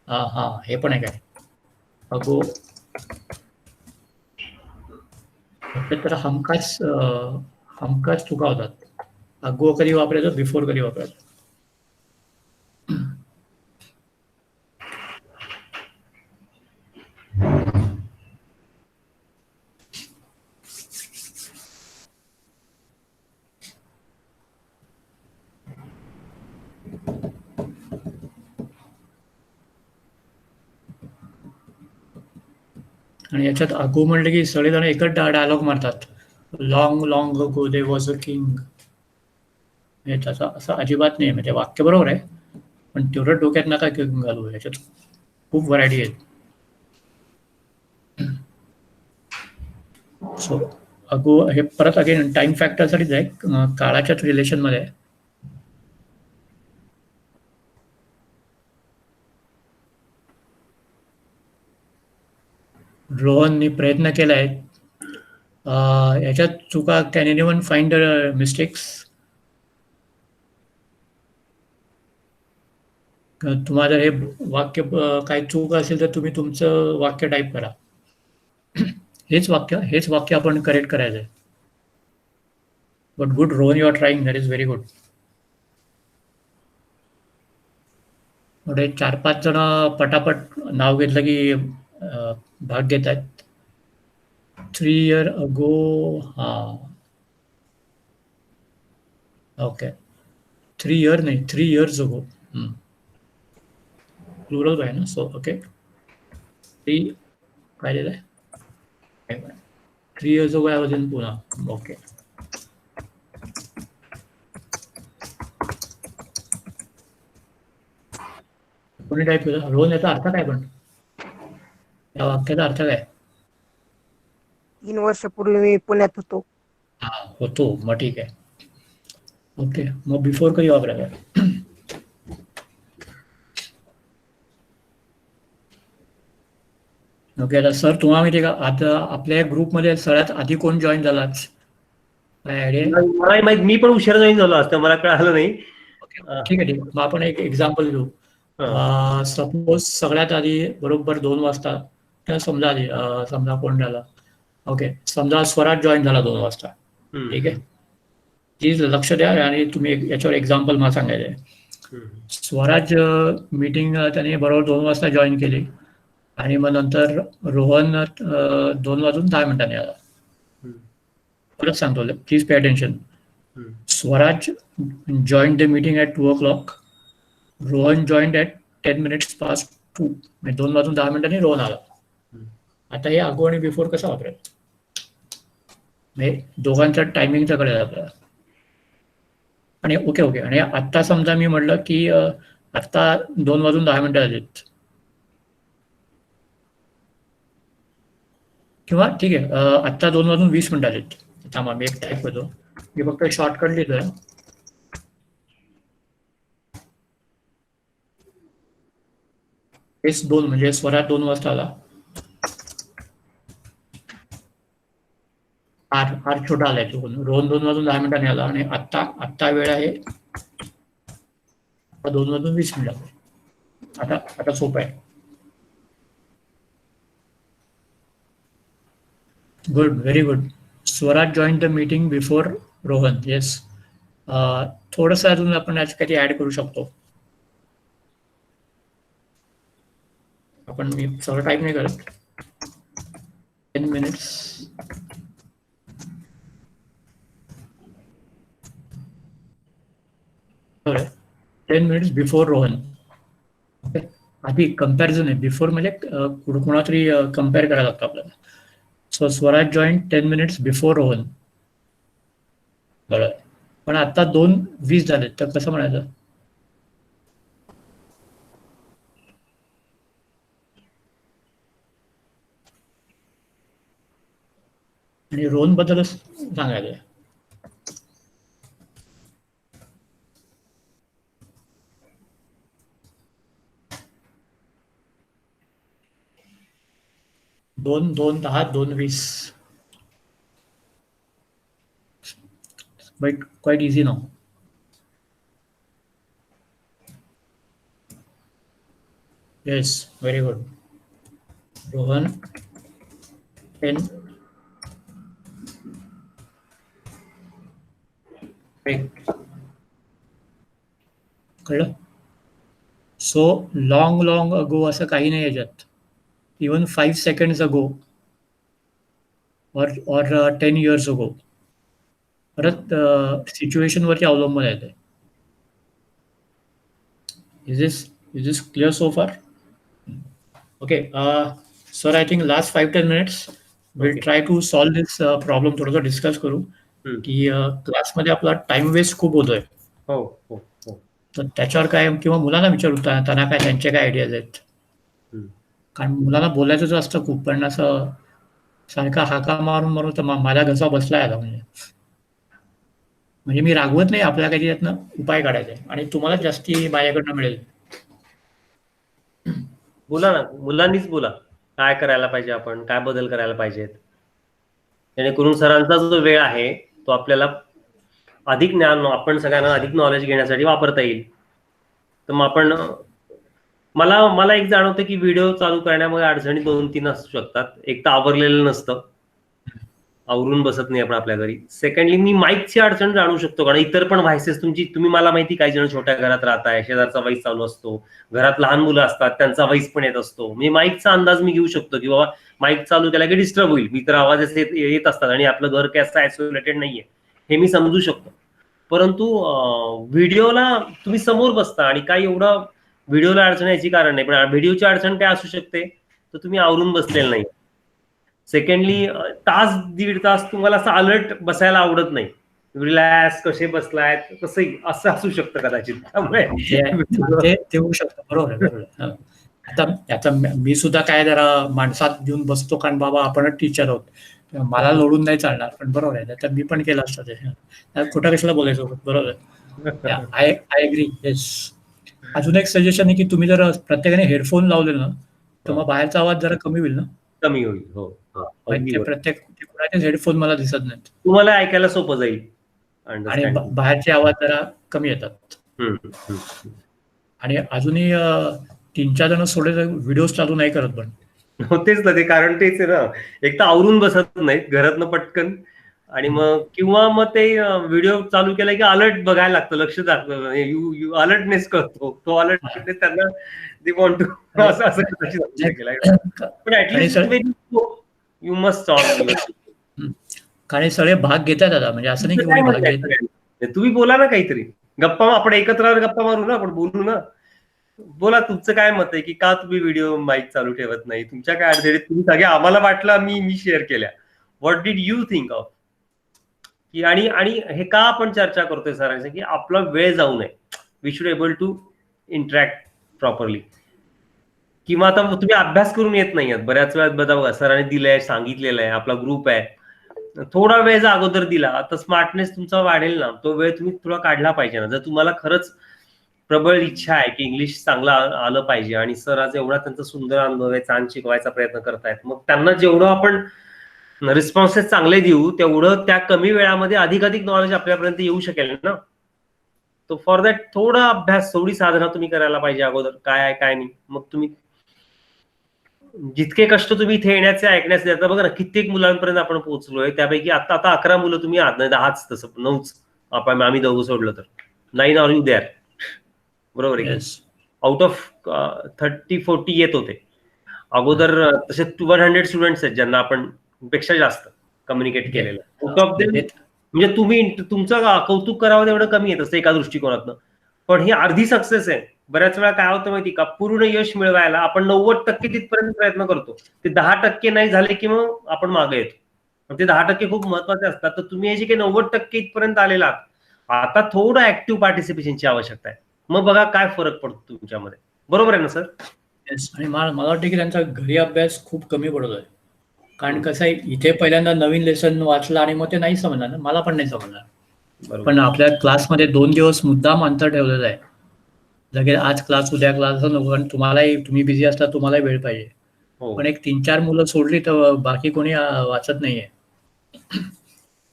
हां हे पण आहे काय अगो तर हमखास चुका होतात. अगो कधी वापरायचं, बिफोर कधी वापरायचं. आणि याच्यात अगो म्हणलं की सगळेजण एकच डायलॉग मारतात. लॉंग लॉंग अगो दे वॉज अ किंग. म्हणजे तसं असं अजिबात नाही. म्हणजे वाक्य बरोबर आहे पण तेवढं डोक्यात नका घालू. याच्यात खूप व्हरायटी आहेत. सो अगो हे परत अगेन टाइम फॅक्टरसाठीच आहे. काळाच्याच रिलेशनमध्ये आहे. रोहननी प्रयत्न केलाय. याच्यात चुका कॅन एनीवन फाइंड मिस्टेक्स? तुम्हाला जर हे वाक्य काही चूक असेल तर तुम्ही तुमचं वाक्य टाईप करा. हेच वाक्य आपण करेक्ट करायचं आहे. But good Rohan, you are trying, that is very good. एवढे 4-5 जण पटापट नाव घेतलं की भाग घेत आहेत. 3 year ago. हां ओके, 3 year नाही 3 years ago. प्लुरल आहे ना. सो ओके 3 काय लिहिलं आहे 3 years ago I was in Poona. Okay कोणी टाईप केलं? रोहन याचा अर्थ काय पण या वाक्याचा अर्थ काय? 3 वर्षापूर्वी मी पुण्यात होतो. हा होतो, मग ठीक आहे. ओके, मग बिफोर कधी वापरायचा? ओके, आता सर तुम्हाला माहिती आहे का आता आपल्या ग्रुपमध्ये सगळ्यात आधी कोण जॉईन झाला? काय आयडिया? मला माहित, मी पण उशिरा जॉईन झालो असतं, मला कळालं नाही. ठीक आहे मग आपण एक एक्झाम्पल घेऊ. सपोज सगळ्यात आधी बरोबर 2 वाजता समजा आधी समजा कोण झाला. ओके, समजा स्वराज जॉईन झाला 2 वाजता. ठीक आहे, प्लीज लक्ष द्या आणि तुम्ही याच्यावर एक्झाम्पल मला सांगायचं आहे. स्वराज मीटिंग त्याने बरोबर 2 वाजता जॉईन केली आणि मग नंतर रोहन 2 वाजून 10 मिनिटांनी आला. परत सांगतो, please pay attention. Swaraj joined the meeting at 2 o'clock. Rohan joined at 10 minutes past 2. म्हणजे 2 वाजून 10 मिनिटांनी रोहन आला. आता हे अगो आणि बिफोर कसं वापरायचं? म्हणजे दोघांच्या टायमिंगचा कळेल आपल्याला. आणि ओके आणि आत्ता समजा मी म्हटलं की आत्ता 2 वाजून 10 मिनिटं आलीत किंवा ठीक आहे आत्ता 2 वाजून 20 मिनिटं आलीत. थांबा मी एक टाईप करतो. मी फक्त शॉर्टकट लिहितोय. हेच 2 म्हणजे स्वराज 2 वाजता आला. आर छोटा आलाय तो. रोहन 2 वाजून 10 मिनिटांनी आला आणि आत्ता वेळ आहे 2 वाजून 20 मिनिटं. आता सोपं आहे. Good, very good. Swaraj join the meeting before Rohan. Yes, थोडंसं अजून आपण यात काही ऍड करू शकतो. आपण मी सगळं टाईप नाही करत. 10 minutes. बरं, 10 minutes बिफोर रोहन. ओके, आधी कंपॅरिझन आहे. बिफोर म्हणजे कोणातरी कम्पेअर करायला लागतं आपल्याला. So Swaraj join 10 minutes before Rohan. बरं, पण आता 2:20 झालेत तर कसं म्हणायचं? आणि रोहन बद्दलच सांगायचं. दोन 10 2-20. But quite easy now. Yes, very good. Rohan 10. कळलं? सो लॉंग अगो असं काही नाही याच्यात. Even 5 seconds ago or 10 years ago. परत सिच्युएशन वरती अवलंबून आहे ते. Is this clear so far? Okay. Sir, I think last 5-10 minutes we'll Okay. try to solve this problem. थोडंसं डिस्कस करू की क्लासमध्ये आपला टाइम वेस्ट खूप होतोय. हो हो हो. तर त्याच्यावर काय किंवा मुलांना विचारू त्यांना काय त्यांचे काय आयडियाज आहेत. कारण मुलांना बोलायचं तर असतं खूप, पण असं सारखा हाका मारून तर माझा घसा बसलाय आता. म्हणजे मी रागवत नाही, आपल्याला काही त्यातनं उपाय काढायचा आहे आणि तुम्हाला जास्ती माझ्याकडनं मिळेल. बोला ना, मुलांनीच बोला काय करायला पाहिजे, आपण काय बदल करायला पाहिजेत, जेणेकरून सरांचा जो वेळ आहे तो आपल्याला अधिक ज्ञान, आपण सगळ्यांना अधिक नॉलेज घेण्यासाठी वापरता येईल. तर मग आपण मला एक जाणवतं की व्हिडिओ चालू करण्यामध्ये अडचणी 2-3 असू शकतात. एक तर आवरलेलं नसतं, आवरून बसत नाही आपण आपल्या घरी. सेकंडली मी माईकची अडचण जाणू शकतो, कारण इतर पण व्हायसेस तुम्ही मला माहिती काही जण छोट्या घरात राहताय, शेजारचा व्हाईस चालू असतो, घरात लहान मुलं असतात त्यांचा व्हाईस पण येत असतो. मी माईकचा अंदाज मी घेऊ शकतो की बाबा माईक चालू केला की डिस्टर्ब होईल, इतर आवाज येत असतात आणि आपलं घर काय असं आयसोलेटेड नाहीये हे मी समजू शकतो. परंतु व्हिडिओला तुम्ही समोर बसता आणि काही एवढं व्हिडिओला अडचण याची कारण नाही, पण व्हिडिओची अडचण काय असू शकते तर तुम्ही आवरून बसलेलं नाही. सेकंडली तास 1.5 तास तुम्हाला असं अलर्ट बसायला आवडत नाही, रिलॅक्स कसे बसलायत कसंही असं असू शकतं कदाचित. त्यामुळे ते होऊ शकतं. बरोबर. आता मी सुद्धा काय जरा माणसात घेऊन बसतो, कारण बाबा आपणच टीचर आहोत, मला लोडून नाही चालणार. पण बरोबर आहे, तर मी पण केलं असतं ते. खोटं कशाला बोलायचं. बरोबर. I agree. येस. अजून एक सजेशन आहे की तुम्ही जर प्रत्येकाने हेडफोन लावले ना तर मग बाहेरचा आवाज जरा कमी होईल ना. कमी होईल. हो. प्रत्येक कुणाचेच हेडफोन मला दिसत नाहीत, तुम्हाला ऐकायला सोपं जाईल आणि बाहेरचे आवाज जरा कमी येतात. आणि अजूनही 3-4 जण सोडे व्हिडिओज चालू नाही करत. पण होतेच ना ते, कारण तेच आहे ना, एक तर आवरून बसत नाहीत घरातनं पटकन, आणि मग किंवा मग ते व्हिडिओ चालू केला की अलर्ट बघायला लागतं, लक्ष दाखवतं, यू अलर्टनेस करतो तो अलर्टनेस त्यांना दे वॉन्ट टू असं पण ऍटलीस्ट यू मस्ट टॉक. कारण सगळे भाग घेतात आता, म्हणजे असं नाही की कोणी भाग घेत नाही. तुम्ही बोला ना काहीतरी, गप्पा आपण एकत्र गप्पा मारू ना, आपण बोलू ना. बोला तुमचं काय मत आहे की का तुम्ही व्हिडिओ माईक चालू ठेवत नाही, तुमच्या काय अडचणी तुम्ही सगळे आम्हाला वाटलं मी शेअर केल्या. What did you think of की, आणि हे का आपण चर्चा करतोय सरांचं की आपला वेळ जाऊ नये, we should able to interact properly. किंवा आता तुम्ही अभ्यास करून येत नाही आहात बऱ्याच वेळात, बघा सरांनी दिलंय, सांगितलेलं आहे, आपला ग्रुप आहे, थोडा वेळ जर अगोदर दिला तर स्मार्टनेस तुमचा वाढेल ना. तो वेळ तुम्ही थोडा काढला पाहिजे ना. जर तुम्हाला खरंच प्रबळ इच्छा आहे की इंग्लिश चांगलं आलं पाहिजे, आणि सर आज एवढा त्यांचा सुंदर अनुभव आहे, छान शिकवायचा प्रयत्न करतायत, मग त्यांना जेवढं आपण रिस्पॉन्सेस चांगले देऊ तेवढं त्या कमी वेळामध्ये अधिकाधिक नॉलेज आपल्यापर्यंत येऊ शकेल ना. तो फॉर दॅट थोडा अभ्यास, थोडी साधना तुम्ही करायला पाहिजे अगोदर, काय आहे काय नाही. मग तुम्ही जितके कष्ट तुम्ही इथे येण्याचे ऐकण्याचे, आता बघा ना कित्येक मुलांपर्यंत आपण पोहोचलोय, त्यापैकी आता 11 मुलं तुम्ही आहात, नाही 10च, तसं 9च आपण आम्ही दोघं सोडलं तर 9 आर यू देअर. बरोबर आहे. आउट ऑफ 30-40 येत होते अगोदर. तसे 100 स्टुडंट्स आहेत ज्यांना आपण पेक्षा जास्त कम्युनिकेट केलेलं. म्हणजे तुम्ही तुमचं कौतुक करावं तेवढं कमी येत असतं एका दृष्टिकोनातनं, पण ही अर्धी सक्सेस आहे. बऱ्याच वेळा काय होतं माहिती का, पूर्ण यश मिळवायला आपण 90% तिथपर्यंत प्रयत्न करतो, ते 10% नाही झाले की मग आपण मागे येतो. ते 10% खूप महत्वाचे असतात. तर तुम्ही हे जे काही 90% इथपर्यंत आलेला, आता थोडं ऍक्टिव्ह पार्टिसिपेशनची आवश्यकता आहे. मग बघा काय फरक पडतो तुमच्यामध्ये. बरोबर आहे ना सर? आणि मला वाटतं की त्यांचा घरी अभ्यास खूप कमी पडतोय. कारण कसं आहे, इथे पहिल्यांदा नवीन लेसन वाचलं आणि मग ते नाही समजणार ना, मला पण नाही समजणार. बरोबर. पण आपल्या क्लासमध्ये 2 दिवस मुद्दाम अंतर ठेवलेलं आहे. लगेच आज क्लास उद्या क्लास असं नको, कारण तुम्ही बिझी असता, तुम्हालाही वेळ पाहिजे. हो. पण एक 3-4 मुलं सोडली तर बाकी कोणी वाचत नाहीये.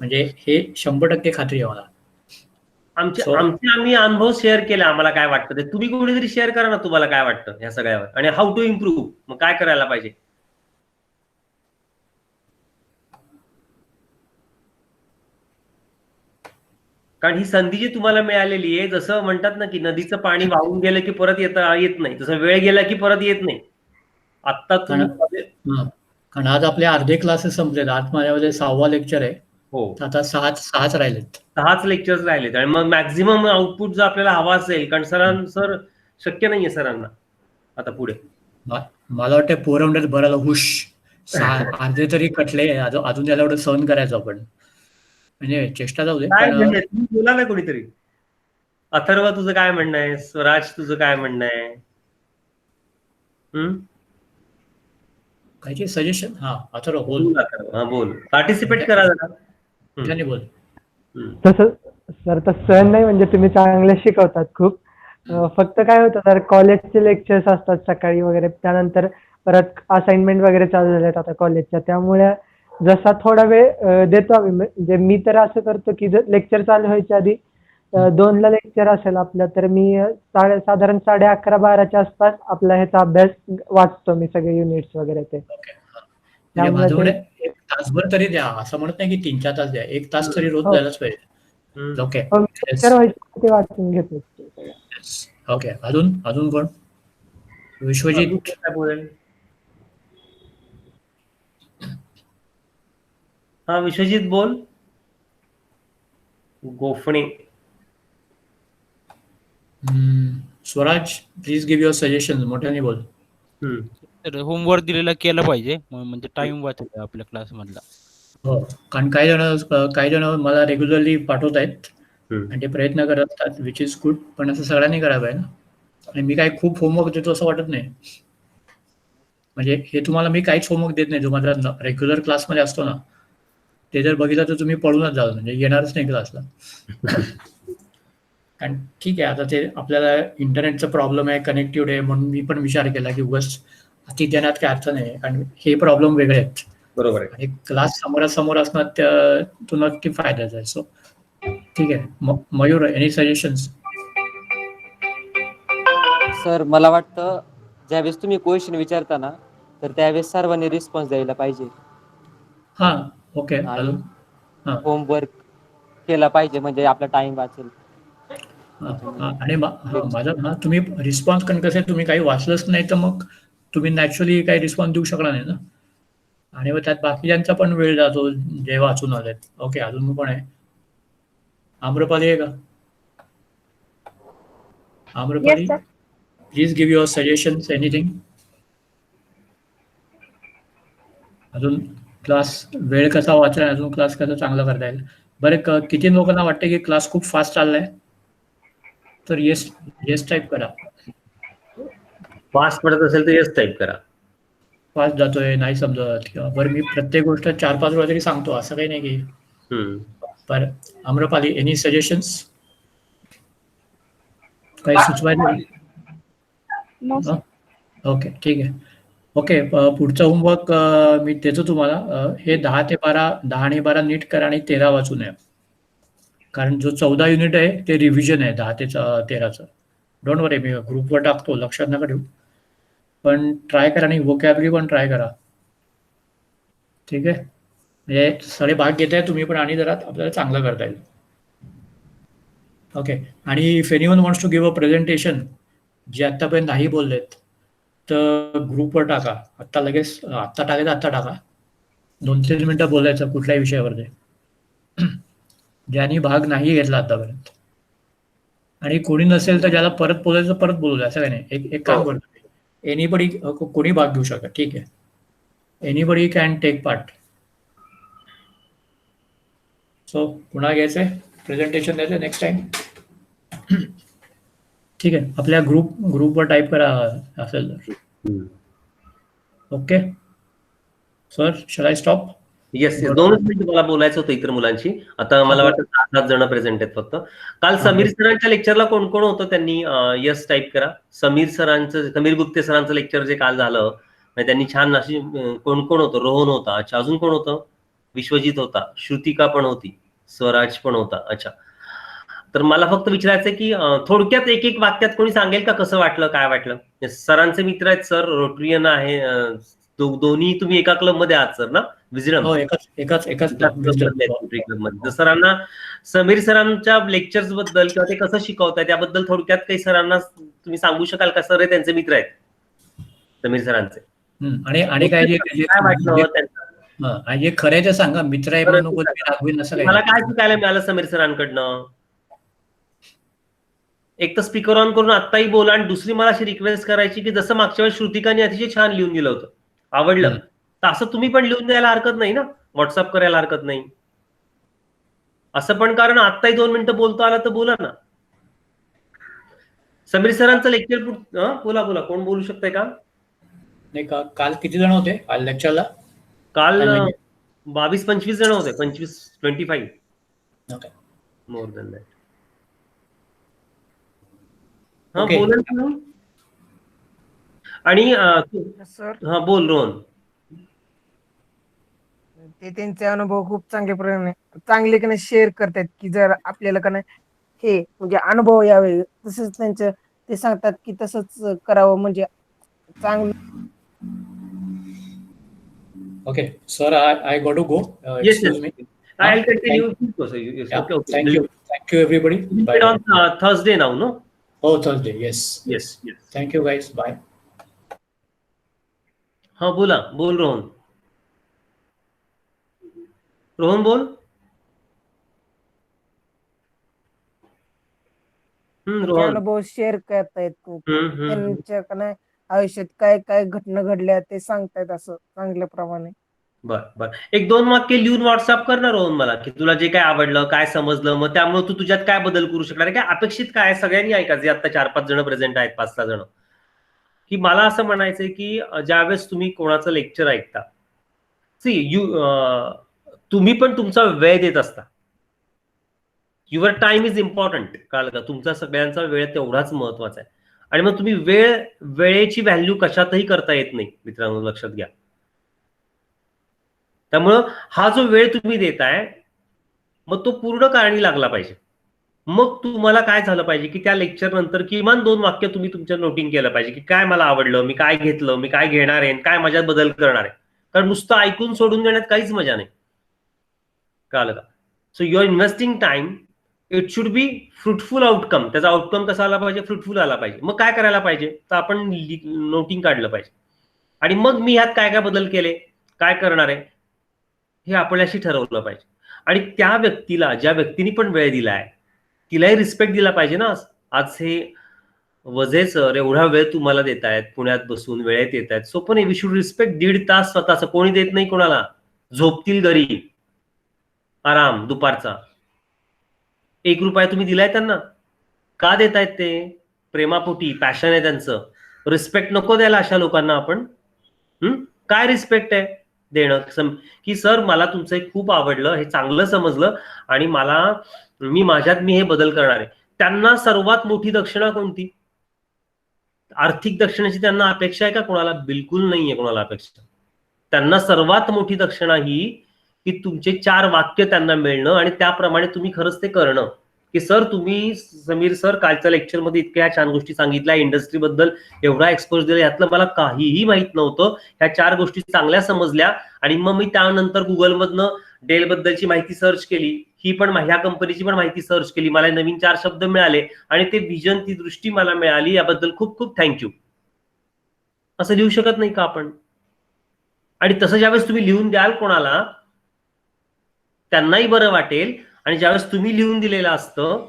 म्हणजे हे 100% खात्री आहे मला. आम्ही अनुभव शेअर केला, आम्हाला काय वाटतं ते तुम्ही कोणीतरी शेअर करा ना, तुम्हाला काय वाटतं ह्या सगळ्यावर, आणि हाऊ टू इम्प्रूव्ह, मग काय करायला पाहिजे. कारण ही संधी जी तुम्हाला मिळालेली आहे, जसं म्हणतात ना की नदीचं पाणी वाहून गेलं की परत येत नाही, तसं वेळ गेला की परत येत नाही. आता कारण आज आपले अर्धे क्लासेस संपलेत. आज माझ्यामध्ये 6वा लेक्चर आहे. हो, आता 6च राहिलेत. 6च लेक्चर्स राहिलेत, आणि मग मॅक्झिमम आउटपुट जर आपल्याला हवा असेल, कारण सर शक्य नाहीये सरांना आता पुढे. मला वाटतं 400 भरायला हुश अर्धे तरी कटले, अजून त्याला एवढं सहन करायचं आपण, म्हणजे चेष्टा जाऊ दे. काय म्हणणं आहे, तुम्ही बोला ना कोणीतरी. अथर्व तुझं काय म्हणणं आहे, स्वराज तुझं काय म्हणणं आहे. काहीची सजेशन. अथर्व बोल. बोल, पार्टिसिपेट करा जरा. त्याने बोल. तसं सर तसं नाही, म्हणजे तुम्ही चांगले शिकवतात खूप. फक्त काय होतं सर, कॉलेजचे लेक्चर्स असतात सकाळी वगैरे, त्यानंतर परत असाइनमेंट वगैरे चालू झालेत आता कॉलेजच्या, त्यामुळे जसा थोडा वेळ देतो आम्ही. म्हणजे मी तर असं करतो की जर लेक्चर चालू व्हायच्या आधी 2ला लेक्चर असेल आपलं, तर मी साधारण 11:30-12च्या आसपास आपला ह्याचा अभ्यास वाचतो मी, सगळे युनिट्स वगैरे ते. त्यामुळे 1 तासभर तरी द्या, असं म्हणत नाही की 3-4 तास द्या, 1 तास तरी रोज द्यायलाच पाहिजे. ओके, ते वाचून घेतो. ओके. अजून कोण? विश्वजित काय बोलेल? हा, विश्वजित बोल. Gophane. Swaraj, please give your suggestion. मोठ्याने बोल. तर होमवर्क दिलेला केलं पाहिजे, म्हणजे टाइम वाचतो आपल्या क्लास मधला. हो, कारण काही जण मला रेग्युलरली पाठवत आहेत आणि ते प्रयत्न करत असतात, विच इज गुड. पण असं सगळ्यांनी करायला पाहिजे ना. आणि मी काय खूप होमवर्क देतो असं वाटत नाही. म्हणजे हे तुम्हाला मी काहीच होमवर्क देत नाही, जो माझा रेग्युलर क्लासमध्ये असतो ना, ते जर बघितलं तर तुम्ही पळूनच जाल, म्हणजे येणारच नाही क्लासला. कारण ठीक आहे, आता ते आपल्याला इंटरनेटचा प्रॉब्लेम आहे, कनेक्टिव्ह आहे, म्हणून मी पण विचार केला की उगाच अति देण्यात काही अर्थ नाही, कारण हे प्रॉब्लेम वेगळे आहेत. बरोबर आहे. आणि क्लास समोरासमोर असणार तो नक्की फायद्याचा आहे. सो ठीक आहे. Mayur, any suggestions? सर मला वाटतं ज्यावेळेस तुम्ही क्वेश्चन विचारता ना, तर त्यावेळेस सर्वांनी रिस्पॉन्स द्यायला पाहिजे. ओके. होमवर्क केला पाहिजे, म्हणजे आपला टाइम वाचेल. आणि माझा तुम्ही रिस्पॉन्स कसं आहे, तुम्ही काही वाचलंच नाही तर मग तुम्ही नॅचरली काही रिस्पॉन्स देऊ शकणार नाही ना, आणि मग त्यात बाकीच्यांचा पण वेळ जातो जे वाचून आलेत. ओके. अजून पण आहे. आम्रपाली आहे का? Amrapali, please give your suggestions, anything. अजून क्लास वेळ कसा वाचायला, अजून क्लास कसा चांगला करता येईल. बरं, किती लोकांना वाटतं की क्लास खूप फास्ट चाललाय? तर येस टाईप करा. फास्ट पडत असेल तर येस टाईप करा. फास्ट जातोय, नाही समजत, किंवा बरं मी प्रत्येक गोष्ट 4-5 वेळा तरी सांगतो, असं काही नाही की. बरं, आम्रपाली, एनी सजेशन्स? काही सुचवायचं? ओके, ठीक आहे. ओके, पुढचं होमवर्क मी देतो तुम्हाला. हे 10 आणि 12 नीट करा आणि 13 वाचून या. कारण जो 14 युनिट आहे ते रिव्हिजन आहे 10 ते 13चं. डोंट वरी, मी ग्रुपवर टाकतो, लक्षात नका ठेवू. पण ट्राय करा आणि व्होकॅबुलरी पण ट्राय करा. ठीक आहे, म्हणजे सगळे भाग घेत आहे तुम्ही पण, आणि जरा आपल्याला चांगलं करता येईल. ओके. आणि if anyone wants to give a presentation, जे आत्तापर्यंत नाही बोललेत, तर ग्रुपवर टाका. आत्ता टाका. 2-3 मिनिटं बोलायचं कुठल्याही विषयावरती, ज्यांनी भाग नाही घेतला आतापर्यंत. आणि कोणी नसेल तर ज्याला परत बोलू द्या, असं काही नाही. एक काम करतो, एनीबडी, कोणी भाग घेऊ शकता. ठीक आहे, anybody can take part. So पुन्हा घ्यायचंय, प्रेझेंटेशन द्यायचं नेक्स्ट टाइम. ठीक आहे, आपल्या ग्रुपवर टाईप करा असेल तर. Okay. Sir shall I stop? Yes, 2च मिनिट मला बोलायचं होतं इतर मुलांशी. आता मला वाटतं 7 जण प्रेझेंट आहेत फक्त. काल समीर सरांच्या लेक्चरला कोण कोण होतं त्यांनी यस टाईप करा. समीर गुप्ते सरांचं लेक्चर जे काल झालं म्हणजे त्यांनी छान अशी कोण कोण होतं? रोहन होता. अच्छा, अजून कोण होतं? विश्वजित होता, श्रुतिका पण होती, स्वराज पण होता. अच्छा, तर मला फक्त विचारायचं की थोडक्यात एक एक वाक्यात कोणी सांगेल का कसं वाटलं, काय वाटलं? सरांचे मित्र आहेत सर, रोटरियन आहे, दोन्ही तुम्ही एका क्लब मध्ये आहात सर ना? विजडम एकाच क्लबमध्ये. सरांना समीर सरांच्या लेक्चर्स बद्दल किंवा ते कसं शिकवताय त्याबद्दल थोडक्यात काही सरांना तुम्ही सांगू शकाल का? सर हे त्यांचे मित्र आहेत समीर सरांचे. आणि काय वाटलं त्यांचं? जे खरे सांगा, मित्र आहे म्हणून रागवीन असं मला काय शिकायला मिळालं समीर सरांकडनं? एक तर स्पीकर ऑन करून आत्ताही बोला, आणि दुसरी मला अशी रिक्वेस्ट करायची की जसं मागच्या वेळेस श्रुतिकाने अतिशय छान लिहून दिलं होतं, आवडलं, तर असं तुम्ही पण लिहून द्यायला हरकत नाही ना, व्हॉट्सअप करायला हरकत नाही असं पण, कारण आत्ताही 2 मिनिटं बोलता आला तर बोला ना. समीर सरांचं लेक्चर बोला कोण बोलू शकतंय का? नाही का, काल किती जण होते काल लेक्चरला? काल 22-25 जण होते. 25 मोर दॅन दॅट. बोल. आणि सर बोल रोहन. ते त्यांचे अनुभव खूप चांगले शेअर करतात की जर आपल्याला का नाही हे म्हणजे अनुभव यावे, तसंच त्यांचं ते सांगतात की तसंच करावं म्हणजे चांगलं. Okay sir, I got to go. Excuse me. I'll continue. Thank you everybody. Bye. On Thursday now, no? Oh, Thursday. Yes. Thank you guys. Bye. बोल रोहन बोल. अनुभव शेअर करतायत त्यांच्या का नाही आयुष्यात काय काय घटना घडल्या ते सांगतायत असं चांगल्या प्रमाणे. बर 1-2 वाक्य लिहून व्हॉट्सअप कर ना रोहन मला, की तुला जे काय आवडलं, काय समजलं, मग त्यामुळे तू तुझ्यात काय बदल करू शकणार, काय अपेक्षित काय सगळ्यांनी ऐका, जे आता 4-5 जण प्रेझेंट आहेत, 5-6 जण, की मला असं म्हणायचंय की ज्यावेळेस तुम्ही कोणाचं लेक्चर ऐकता, तुम्ही पण तुमचा वेळ देत असता. युअर टाइम इज इम्पॉर्टंट, कळलं का? तुमचा सगळ्यांचा वेळ तेवढाच महत्वाचा आहे. आणि मग तुम्ही वेळेची व्हॅल्यू कशातही करता येत नाही मित्रांनो, लक्षात घ्या. त्यामुळं हा जो वेळ तुम्ही देताय मग तो पूर्ण कारणी लागला पाहिजे. मग तुम्हाला काय झालं पाहिजे की त्या लेक्चर नंतर किमान 2 वाक्य तुम्ही तुमच्या नोटिंग केलं पाहिजे की काय मला आवडलं, मी काय घेतलं, मी काय घेणार आहे, काय माझ्यात बदल करणार आहे. कारण नुसतं ऐकून सोडून देण्यात काहीच मजा नाही, कळलं का? So you are investing time, it should be fruitful outcome. त्याचा आउटकम कसा आला पाहिजे? फ्रुटफुल आला पाहिजे. मग काय करायला पाहिजे? तर आपण नोटिंग काढलं पाहिजे, आणि मग मी ह्यात काय काय बदल केले, काय करणार आहे हे आपल्याशी ठरवलं पाहिजे. आणि त्या व्यक्तीला, ज्या व्यक्तीने पण वेळ दिलाय, तिलाही रिस्पेक्ट दिला पाहिजे ना. आज हे वजे सर एवढा वेळ तुम्हाला देतायत, पुण्यात बसून वेळेत येत आहेत, सो पण वी शुड रिस्पेक्ट. 1.5 तास स्वतःच कोणी देत नाही कोणाला. झोपतील घरी आराम दुपारचा. 1 रुपया तुम्ही दिलाय त्यांना, का देतायत? ते प्रेमापोटी, पॅशन आहे त्यांचं. रिस्पेक्ट नको द्यायला अशा लोकांना आपण? काय रिस्पेक्ट आहे देणं? की सर मला तुमचं खूप आवडलं, हे चांगलं समजलं, आणि मी हे बदल करणार आहे. त्यांना सर्वात मोठी दक्षिणा कोणती? आर्थिक दक्षिणेची त्यांना अपेक्षा आहे का कोणाला? बिलकुल नाहीये कोणाला अपेक्षा. त्यांना सर्वात मोठी दक्षिणा ही की तुमचे 4 वाक्य त्यांना मिळणं, आणि त्याप्रमाणे तुम्ही खरंच ते करणं. की सर तुम्ही समीर सर कालच्या लेक्चरमध्ये इतक्या छान गोष्टी सांगितल्या, इंडस्ट्री बद्दल एवढा एक्सपोज दिला, यातलं मला काहीही माहित नव्हतं, ह्या 4 गोष्टी चांगल्या समजल्या, आणि मग मी त्यानंतर गुगलमधनं डेल बद्दलची माहिती सर्च केली, ही पण ह्या कंपनीची पण माहिती सर्च केली, मला नवीन 4 शब्द मिळाले, आणि ते विजन, ती दृष्टी मला मिळाली, याबद्दल खूप खूप थँक्यू. असं लिहू शकत नाही का आपण? आणि तसं ज्यावेळेस तुम्ही लिहून द्याल कोणाला, त्यांनाही बरं वाटेल, आणि ज्यावेळेस तुम्ही लिहून दिलेलं असतं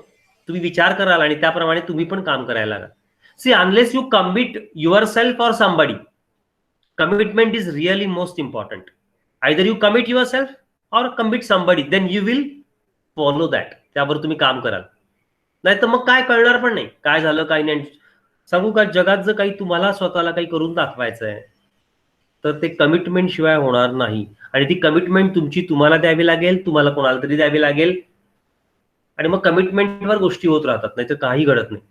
तुम्ही विचार कराल आणि त्याप्रमाणे तुम्ही पण काम करायला लागाल. See, unless you commit yourself or somebody, commitment is really most important. Either you commit yourself or commit somebody, then you will follow that. त्यावर तुम्ही काम कराल, नाही तर मग काय कळणार पण नाही काय झालं काय नाही. सांगू का, जगात जर काही तुम्हाला स्वतःला काही करून दाखवायचं आहे तर ते कमिटमेंट शिवाय होणार नाही. आणि ती कमिटमेंट तुमची तुम्हाला द्यावी लागेल, तुम्हाला कोणाला तरी द्यावी लागेल, आणि मग कमिटमेंटवर गोष्टी होत राहतात, नाही तर काही घडत नाही.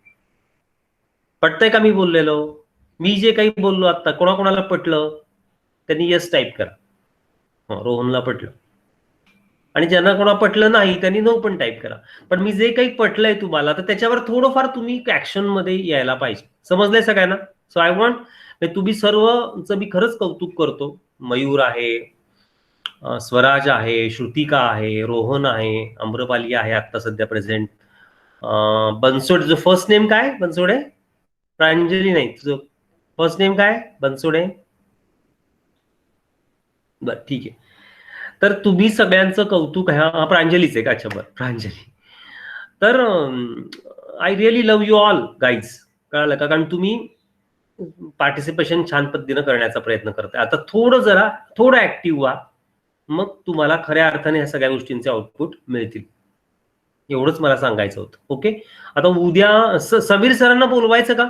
पटतंय का मी बोललेलो? मी जे काही बोललो आता कोणाकोणाला पटलं त्यांनी यस टाईप करा. रोहनला पटलं, आणि ज्यांना कोणा पटलं नाही त्यांनी नो पण टाईप करा. पण मी जे काही पटलंय तुम्हाला तर त्याच्यावर थोडंफार तुम्ही ऍक्शन मध्ये यायला पाहिजे. समजलंय सगळ्यांना? सो आय वॉन्ट, तुम्ही सर्वचं मी खरंच कौतुक करतो. मयूर आहे, स्वराज आहे, श्रुतिका आहे, रोहन आहे, अम्रपाली आहे आता सध्या प्रेझेंट, बनसोडे. तुझं फर्स्ट नेम काय बनसोडे? प्रांजली नाही, तुझं फर्स्ट नेम काय बनसोडे? बरं ठीक आहे. तर तुम्ही सगळ्यांचं कौतुक आहे. हा प्रांजलीच आहे का? अच्छा बरं, प्रांजली. तर I really love you all guys, कळलं का? कारण तुम्ही पार्टिसिपेशन छान पद्धतीनं करण्याचा प्रयत्न करताय. आता थोडं ऍक्टिव्ह व्हा, मग तुम्हाला खऱ्या अर्थाने ह्या सगळ्या गोष्टींचे आउटपुट मिळतील. एवढंच मला सांगायचं होतं. ओके, आता उद्या समीर सरांना बोलवायचं का?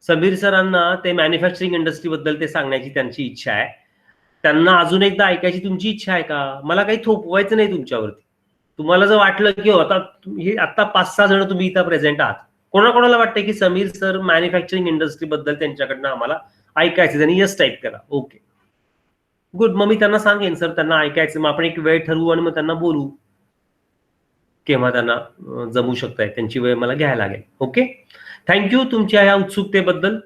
समीर सरांना ते मॅन्युफॅक्चरिंग इंडस्ट्री बद्दल ते सांगण्याची त्यांची इच्छा आहे. त्यांना अजून एकदा ऐकायची तुमची इच्छा आहे का? मला काही थोपवायचं नाही तुमच्यावरती. तुम्हाला जर वाटलं की आता 5-6 जण तुम्ही इथं प्रेझेंट आहात, कोणाकोणाला वाटतंय की समीर सर मॅन्युफॅक्चरिंग इंडस्ट्री बद्दल त्यांच्याकडनं आम्हाला ऐकायचं, त्यांनी यस टाईप करा. Okay good. मग मी त्यांना सांगेन सर त्यांना ऐकायचं, मग आपण एक वेळ ठरवू आणि मग त्यांना बोलू केव्हा त्यांना जमू शकताय. त्यांची वेळ मला घ्यायला लागेल. ओके, थँक्यू तुमच्या ह्या उत्सुकतेबद्दल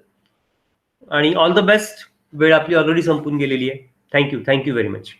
आणि ऑल द बेस्ट. वेळ आपली ऑलरेडी संपून गेलेली आहे. Thank you very much.